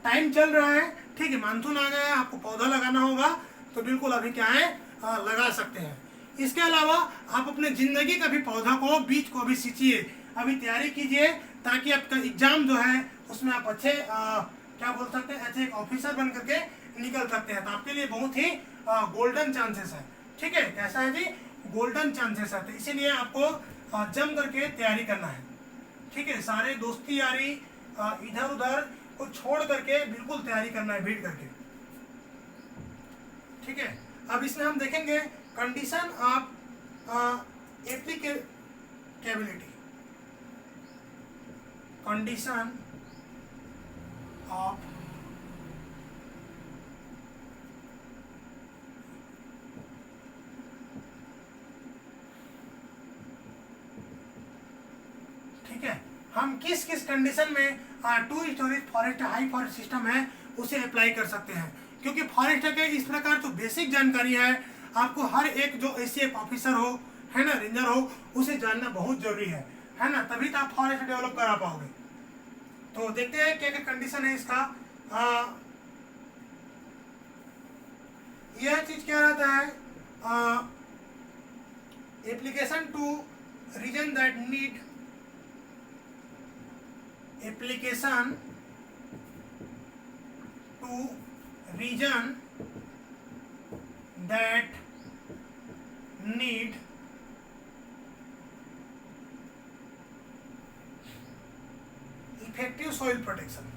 टाइम चल रहा है, ठीक है, मानसून आ गया है, आपको पौधा लगाना होगा, तो बिल्कुल अभी क्या है, लगा सकते हैं। इसके अलावा आप अपने जिंदगी का भी पौधा को, बीज को अभी सींचिए, अभी तैयारी कीजिए, ताकि आपका एग्जाम जो है उसमें आप अच्छे क्या बोल सकते हैं, अच्छे एक ऑफिसर बन करके निकल सकते हैं। तो आपके लिए बहुत ही गोल्डन चांसेस है, ठीक है। कैसा है जी, गोल्डन चांसेस है। तो इसीलिए आपको जम करके तैयारी करना है, ठीक है। सारे दोस्ती यारी इधर उधर को छोड़ करके बिल्कुल तैयारी करना है, भीड़ करके, ठीक है। अब इसमें हम देखेंगे condition of applicability, condition of ठीक है, हम किस किस कंडीशन में two storeyed forest high forest system है उसे अप्लाई कर सकते हैं। क्योंकि फॉरेस्ट के इस प्रकार जो बेसिक जानकारी है, आपको हर एक जो एसीएफ ऑफिसर हो, है ना, रेंजर हो, उसे जानना बहुत जरूरी है ना, तभी तो आप फॉरेस्ट डेवलप करा पाओगे। तो देखते हैं क्या क्या कंडीशन है इसका। यह चीज क्या रहता है, application to region that need, application to region that need effective soil protection,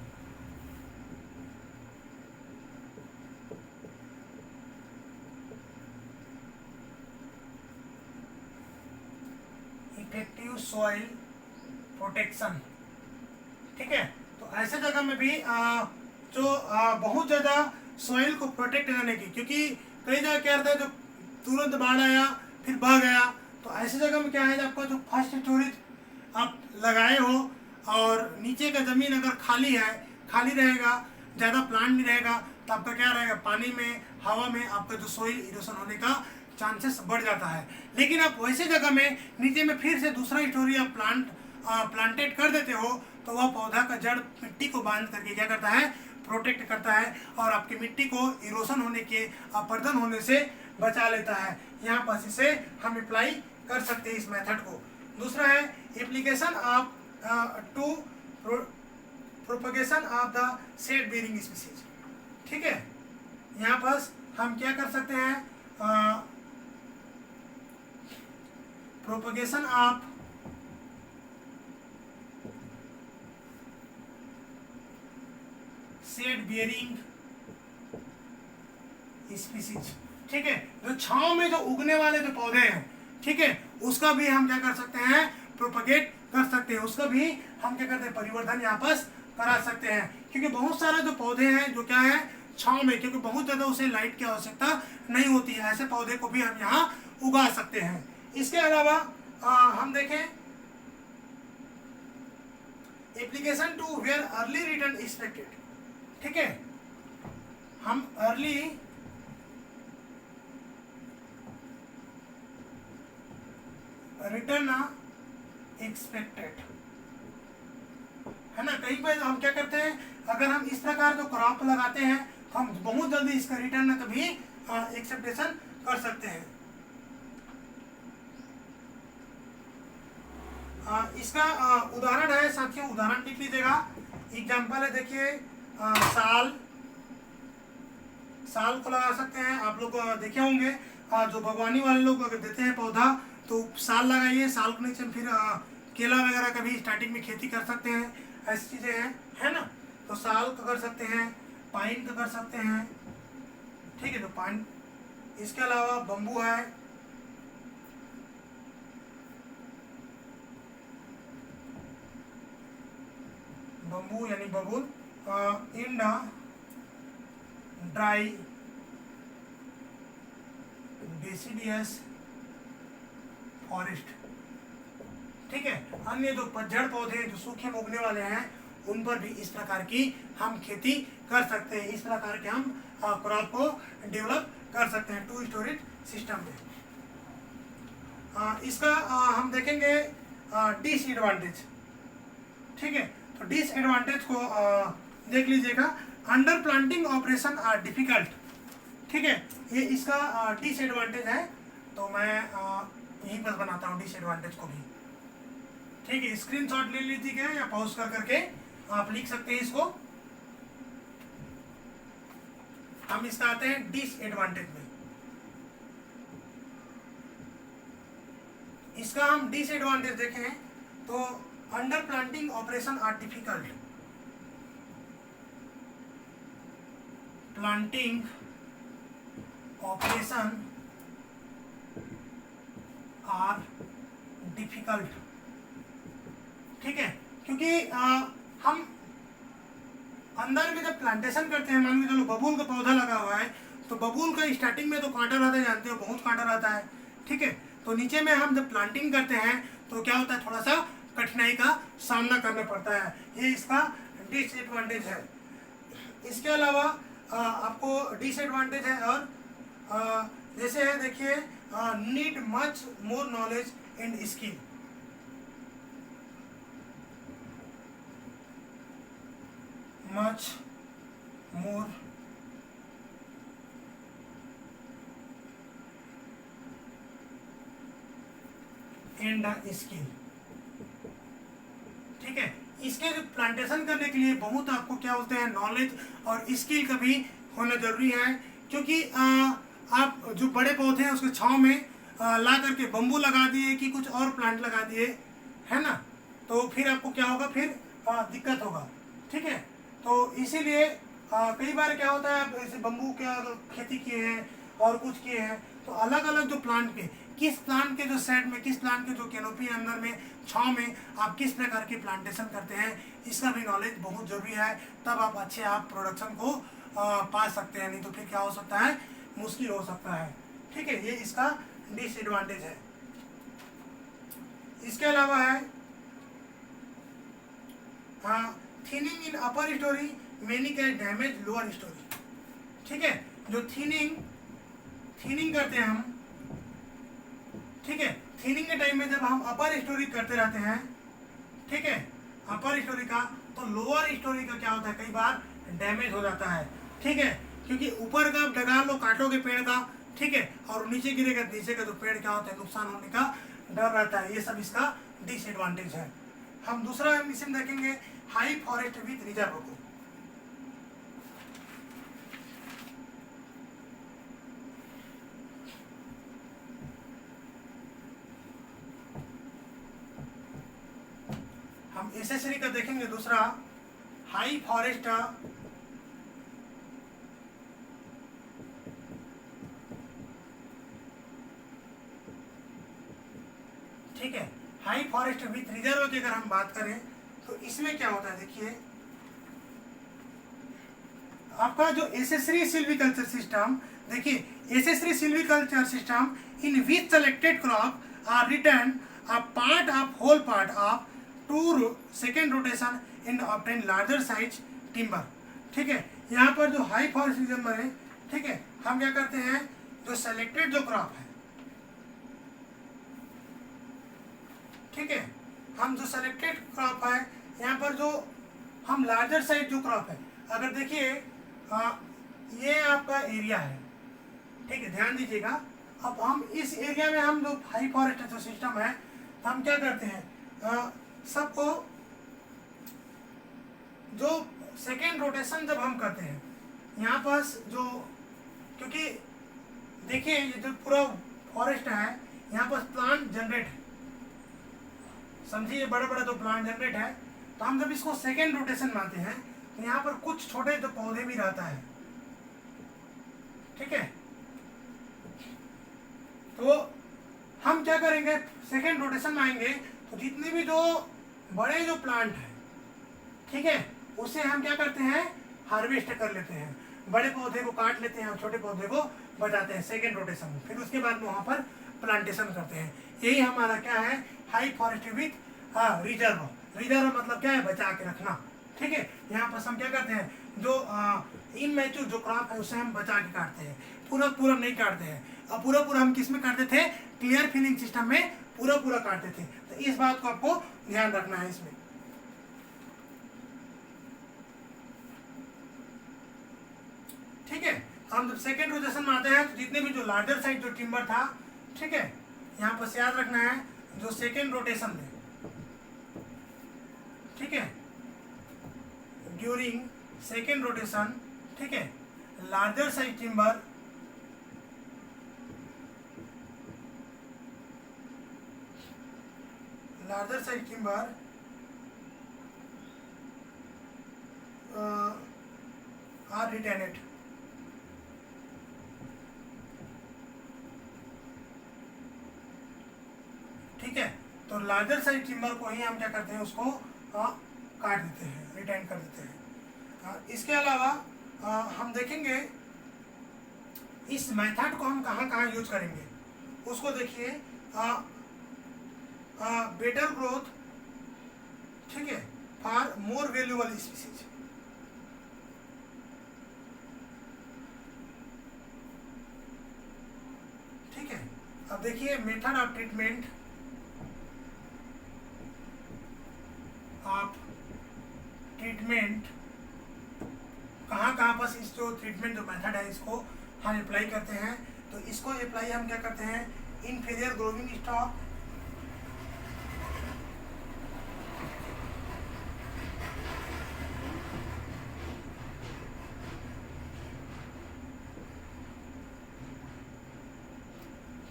effective soil protection, ठीक है। तो ऐसे जगह में भी जो बहुत ज़्यादा सॉइल को प्रोटेक्ट करने की, क्योंकि कई जगह क्या रहता है, जो तुरंत बाढ़ आया फिर बह गया, तो ऐसी जगह में क्या है, आपका जो फर्स्ट स्टोरेज आप लगाए हो और नीचे का ज़मीन अगर खाली है, खाली रहेगा, ज़्यादा प्लांट नहीं रहेगा, तो आपका क्या रहेगा, पानी में, हवा में आपका जो सॉइल इरोशन होने का चांसेस बढ़ जाता है। लेकिन आप वैसे जगह में नीचे में फिर से दूसरा स्टोरी आप प्लांटेड कर देते हो, तो वह पौधा का जड़ मिट्टी को बांध करके क्या करता है, प्रोटेक्ट करता है, और आपकी मिट्टी को इरोशन होने के, अपरदन होने से बचा लेता है। यहाँ पर इसे हम अप्लाई कर सकते हैं इस मेथड को। दूसरा है application of to propagation of the shade bearing species, ठीक है। यहाँ पर हम क्या कर सकते हैं, propagation of shade bearing species, ठीक है, जो छांव में जो उगने वाले जो पौधे हैं, ठीक है, उसका भी हम क्या कर सकते हैं, प्रोपगेट कर सकते हैं, उसका भी हम क्या करते हैं, परिवर्धन यहाँ पर करा सकते हैं। क्योंकि बहुत सारे जो पौधे हैं जो क्या है, छांव में, क्योंकि बहुत ज़्यादा उसे लाइट की आवश्यकता नहीं होती है, ऐसे पौधे को भी हम यहाँ उगा सकते हैं। इसके अलावा हम देखें application to where early return expected, ठीक है, हम अर्ली रिटर्न एक्सपेक्टेड, है ना। कहीं पर हम क्या करते हैं, अगर हम इस प्रकार जो क्रॉप लगाते हैं तो हम बहुत जल्दी इसका रिटर्न कभी एक्सेप्टेशन कर सकते हैं। इसका उदाहरण है साथियों, उदाहरण लिख लीजिएगा। एग्जाम्पल है, देखिए साल को लगा सकते हैं। आप लोग देखे होंगे जो बागवानी वाले लोग अगर देते हैं पौधा तो साल लगाइए, साल के नीचे फिर केला वगैरह का भी स्टार्टिंग में खेती कर सकते हैं, ऐसी चीज़ें हैं, है ना। तो साल का कर सकते हैं, पाइन का कर सकते हैं, ठीक है, तो पाइन। इसके अलावा बम्बू है, बम्बू यानी बबूल इन ड्राई डेसिडियस फॉरेस्ट, ठीक है। अन्य जो पतझड़ पौधे जो सूखे में उगने वाले हैं उन पर भी इस प्रकार की हम खेती कर सकते हैं, इस प्रकार के हम क्रॉप को डेवलप कर सकते हैं 2 स्टोरेज सिस्टम में। इसका हम देखेंगे डिसएडवांटेज, ठीक है। तो डिसएडवांटेज को देख लीजिएगा। Under planting operation are difficult, ठीक है, ये इसका डिसएडवांटेज है। तो मैं यहीं पर बनाता हूँ डिसएडवांटेज को भी, ठीक है। स्क्रीनशॉट ले लीजिएगा या पॉज कर करके आप लिख सकते हैं इसको। हम इसका आते हैं डिसएडवांटेज में। इसका हम डिसएडवांटेज देखें तो under planting operation are difficult, planting operation are difficult, ठीक है। क्योंकि हम अंदर में जब प्लांटेशन करते हैं, मान के चलो बबूल का पौधा लगा हुआ है तो बबूल का स्टार्टिंग में तो कांटा रहता है, जानते हो बहुत कांटा रहता है, ठीक है। तो नीचे में हम जब प्लांटिंग करते हैं तो क्या होता है, थोड़ा सा कठिनाई का सामना करना पड़ता है, ये इसका डिसएडवांटेज है। इसके अलावा आपको डिसएडवांटेज है और जैसे है, देखिए need much more knowledge and skill, much more and skill, ठीक है। इसके प्लांटेशन करने के लिए बहुत आपको क्या होते हैं, नॉलेज और स्किल का भी होना जरूरी है। क्योंकि आप जो बड़े पौधे हैं उसके छांव में ला करके बम्बू लगा दिए कि कुछ और प्लांट लगा दिए, है ना, तो फिर आपको क्या होगा, फिर दिक्कत होगा, ठीक है। तो इसीलिए कई बार क्या होता है, आप ऐसे बम्बू का खेती किए हैं और कुछ किए हैं तो अलग अलग जो प्लांट के, किस प्लांट के जो सेट में, किस प्लांट के जो कैनोपी अंदर में, छांव में आप किस प्रकार की प्लांटेशन करते हैं, इसका भी नॉलेज बहुत जरूरी है। तब आप अच्छे आप प्रोडक्शन को पा सकते हैं, नहीं तो फिर क्या हो सकता है, मुश्किल हो सकता है, ठीक है। ये इसका डिसएडवांटेज है। इसके अलावा है thinning in upper story many can damage lower story, ठीक है। जो थिनिंग करते हैं हम, ठीक है, थिनिंग के टाइम में जब हम अपर स्टोरी करते रहते हैं, ठीक है, अपर स्टोरी का, तो लोअर स्टोरी का क्या होता है, कई बार डैमेज हो जाता है, ठीक है। क्योंकि ऊपर का डगा लो काटोगे पेड़ का, ठीक है, और नीचे गिरेगा, नीचे का तो पेड़ क्या होता है, नुकसान होने का डर रहता है। ये सब इसका डिसएडवांटेज है। हम दूसरा मिशन देखेंगे, हाई फॉरेस्ट विथ रिजर्व को। एसेसरी का देखेंगे दूसरा, हाई फॉरेस्ट, ठीक है, हाई फॉरेस्ट विथ रिजर्व की अगर हम बात करें तो इसमें क्या होता है, देखिए आपका जो एसेसरी सिल्वीकल्चर सिस्टम, देखिए accessory silviculture system in which selected crop are retained a part of whole part of two second rotation in obtain larger size timber, ठीक है। यहाँ पर जो हाई फॉरेस्ट रीजन में है, ठीक है, हम क्या करते हैं, जो सेलेक्टेड जो क्रॉप है, ठीक है, हम जो सेलेक्टेड क्रॉप है यहाँ पर जो हम लार्जर साइज जो क्रॉप है, अगर देखिए ये आपका एरिया है, ठीक है, ध्यान दीजिएगा। अब हम इस एरिया में हम जो हाई फॉरेस्ट जो सिस्टम है तो हम क्या करते हैं, सबको जो सेकेंड रोटेशन जब हम करते हैं यहाँ पास जो, क्योंकि देखिए ये जो पूरा फॉरेस्ट है यहाँ पर प्लांट जनरेट है, समझिए बड़ा बड़ा जो प्लांट जनरेट है, तो हम जब इसको सेकेंड रोटेशन में आते हैं तो यहाँ पर कुछ छोटे जो पौधे भी रहता है, ठीक है। तो हम क्या करेंगे, सेकेंड रोटेशन में आएंगे तो जितने भी जो बड़े जो प्लांट है, ठीक है, उसे हम क्या करते हैं, हार्वेस्ट कर लेते हैं, बड़े पौधे को काट लेते हैं और छोटे पौधे को बचाते हैं सेकेंड रोटेशन में, फिर उसके बाद में वहाँ पर प्लांटेशन करते हैं। यही हमारा क्या है, high forest with reserve. Reserve मतलब क्या है, बचा के रखना, ठीक है। यहाँ पर हम क्या करते हैं, जो इनमैच्योर जो क्रॉप है उसे हम बचा के काटते हैं, पूरा पूरा नहीं काटते हैं। और पूरा पूरा हम किस में काटते थे, क्लियर फिलिंग सिस्टम में पूरा पूरा काटते थे। तो इस बात को आपको ध्यान रखना है इसमें, ठीक है। हम जब सेकेंड रोटेशन में आते हैं तो जितने भी जो लार्जर साइज जो टिम्बर था, ठीक है, यहाँ पर याद रखना है जो सेकेंड रोटेशन में, ठीक है, ड्यूरिंग सेकेंड रोटेशन, ठीक है, लार्जर साइज टिम्बर आर रिटेनेड, ठीक है। तो लार्जर साइज टिम्बर को ही हम क्या करते हैं, उसको काट देते हैं, रिटेन कर देते हैं। इसके अलावा हम देखेंगे इस मेथड को हम कहाँ कहाँ यूज करेंगे, उसको देखिए, बेटर ग्रोथ, ठीक है, फॉर मोर वैल्यूएबल स्पीसीज, ठीक है। अब देखिए मेथड ऑफ ट्रीटमेंट कहाँ कहाँ पर इस जो ट्रीटमेंट जो मेथड है इसको हम अप्लाई करते हैं। तो इसको अप्लाई हम क्या करते हैं, इनफीरियर ग्रोविंग स्टॉक,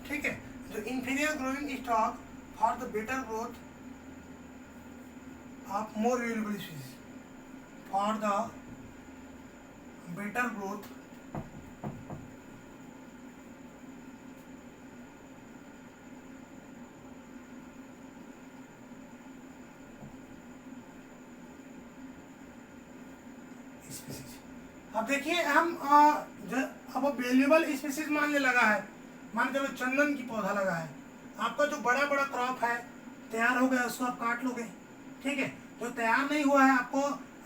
ठीक है, जो inferior growing stock for the better growth of more valuable species, for the better growth species. अब देखिए हम अब वैल्यूएबल स्पीसीज मानने लगा है, मान के चंदन की पौधा लगा है, आपका जो बड़ा बड़ा क्रॉप है तैयार हो गया, उसको आप काट लोगे, ठीक है। जो तैयार नहीं हुआ है, आपको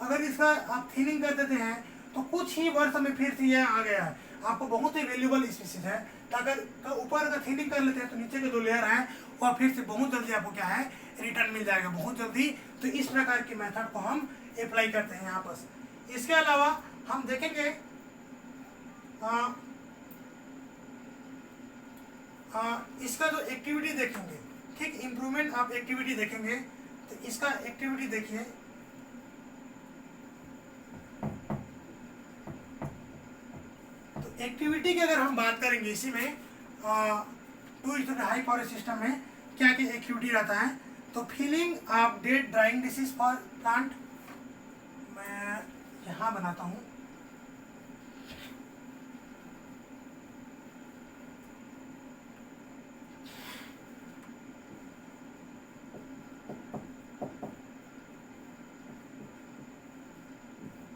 अगर इसका आप थिनिंग कर देते हैं तो कुछ ही वर्ष में फिर से यह आ गया है, आपको बहुत ही वैल्यूएबल स्पीसीज है। तो अगर ऊपर अगर थिनिंग कर लेते हैं तो नीचे के जो लेयर है वह फिर से बहुत जल्दी आपको क्या है, रिटर्न मिल जाएगा बहुत जल्दी। तो इस प्रकार की मेथड को हम अप्लाई करते हैं यहाँ पर। इसके अलावा हम देखेंगे इसका जो एक्टिविटी देखेंगे, ठीक, इम्प्रूवमेंट ऑफ एक्टिविटी देखेंगे। तो इसका एक्टिविटी देखिए, तो एक्टिविटी की अगर हम बात करेंगे इसी में टू हाई फॉरेस्ट सिस्टम में क्या क्या एक्टिविटी रहता है, तो feeling of dead drawing disease for plant, मैं यहाँ बनाता हूँ।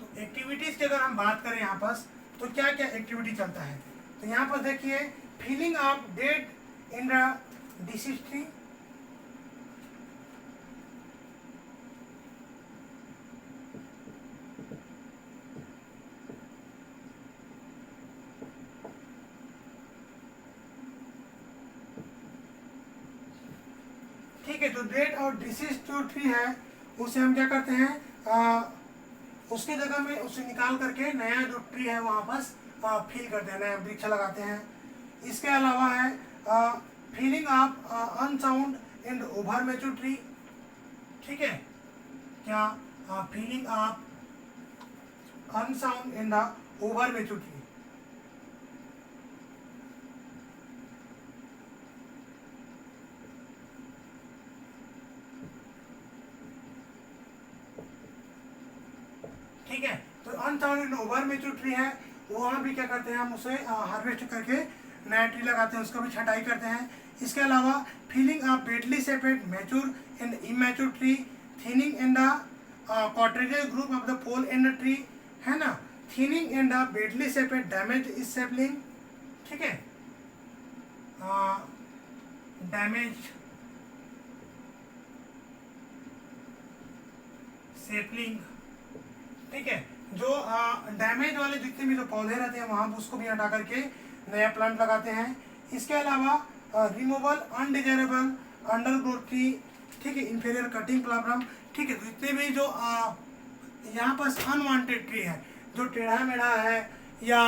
तो एक्टिविटीज की अगर हम बात करें यहाँ पर, तो क्या क्या एक्टिविटी चलता है, तो यहाँ पर देखिए feeling of dead in the disease tree, ठीक है। तो डेड और डिसीज जो ट्री है उसे हम क्या करते हैं, उसकी जगह में उसे निकाल करके नया जो ट्री है वहाँ पास फील करते हैं, नया वृक्ष लगाते हैं। इसके अलावा है feeling of unsound in over mature tree, ठीक है, क्या feeling of unsound in the over mature tree, ठीक है। तो अनसाउंड इन ओवर मैच्योर ट्री है, वहाँ भी क्या करते हैं, हम उसे हार्वेस्ट करके नया ट्री लगाते हैं, उसका भी छटाई करते हैं। इसके अलावा felling of badly separate mature in immature tree, thinning in the quadratic group of the pole in the tree, है ना, thinning in the badly separate damage is sapling, ठीक है, डैमेज सेपलिंग, ठीक है। जो डैमेज वाले जितने भी जो पौधे रहते हैं वहाँ उसको भी हटा करके नया प्लांट लगाते हैं। इसके अलावा रिमूवल अनडिजायरेबल अंडरग्रोथ ट्री, ठीक है, इंफीरियर कटिंग प्रॉब्लम, ठीक है। तो जितने भी जो यहाँ पर अनवांटेड ट्री है, जो टेढ़ा मेढ़ा है या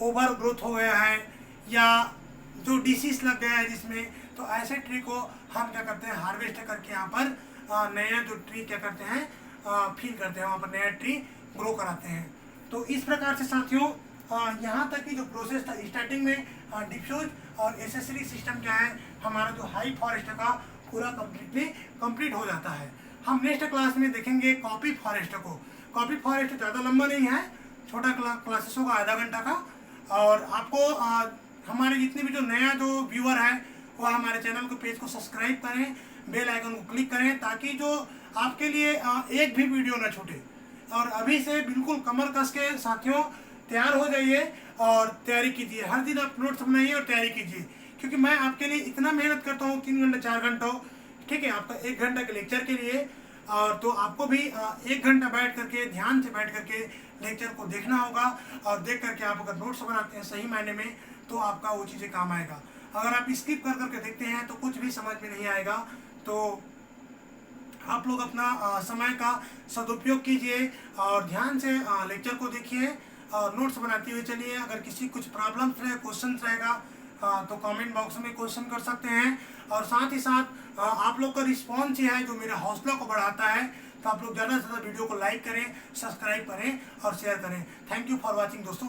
ओवर ग्रोथ हो गया है या जो डिसीज लग गया है जिसमें, तो ऐसे ट्री को हम क्या करते हैं, हार्वेस्ट करके यहाँ पर नया जो ट्री क्या करते हैं, फील करते हैं, वहाँ पर नया ट्री ग्रो कराते हैं। तो इस प्रकार से साथियों यहाँ तक की जो प्रोसेस था, स्टार्टिंग में डिफ्यूज और एसेसरी सिस्टम क्या है, हमारा जो हाई फॉरेस्ट का पूरा कंप्लीट हो जाता है। हम नेक्स्ट क्लास में देखेंगे कॉपी फॉरेस्ट को। कॉपी फॉरेस्ट ज़्यादा लंबा नहीं है, छोटा क्लासेस होगा, आधा घंटा का, और आपको हमारे जितने भी जो नया जो व्यूअर है वो हमारे चैनल को पेज को सब्सक्राइब करें, बेल आइकन को क्लिक करें, ताकि जो आपके लिए एक भी वीडियो ना छूटे। और अभी से बिल्कुल कमर कस के साथियों तैयार हो जाइए और तैयारी कीजिए, हर दिन आप नोट्स बनाइए और तैयारी कीजिए, क्योंकि मैं आपके लिए इतना मेहनत करता हूँ 3 घंटे 4 घंटों, ठीक है, आपका 1 घंटा के लेक्चर के लिए। और तो आपको भी 1 घंटा बैठ करके ध्यान से बैठ करके लेक्चर को देखना होगा, और देख करके आप अगर नोट्स बनाते हैं सही मायने में तो आपका वो चीज़ें काम आएगा। अगर आप स्किप कर करके देखते हैं तो कुछ भी समझ में नहीं आएगा। तो आप लोग अपना समय का सदुपयोग कीजिए और ध्यान से लेक्चर को देखिए और नोट्स बनाते हुए चलिए। अगर किसी कुछ प्रॉब्लम्स रहे, क्वेश्चन रहेगा तो कमेंट बॉक्स में क्वेश्चन कर सकते हैं। और साथ ही साथ आप लोग का रिस्पॉन्स ही है जो मेरा हौसला को बढ़ाता है। तो आप लोग ज़्यादा से ज़्यादा वीडियो को लाइक करें, सब्सक्राइब करें और शेयर करें। थैंक यू फॉर वॉचिंग दोस्तों।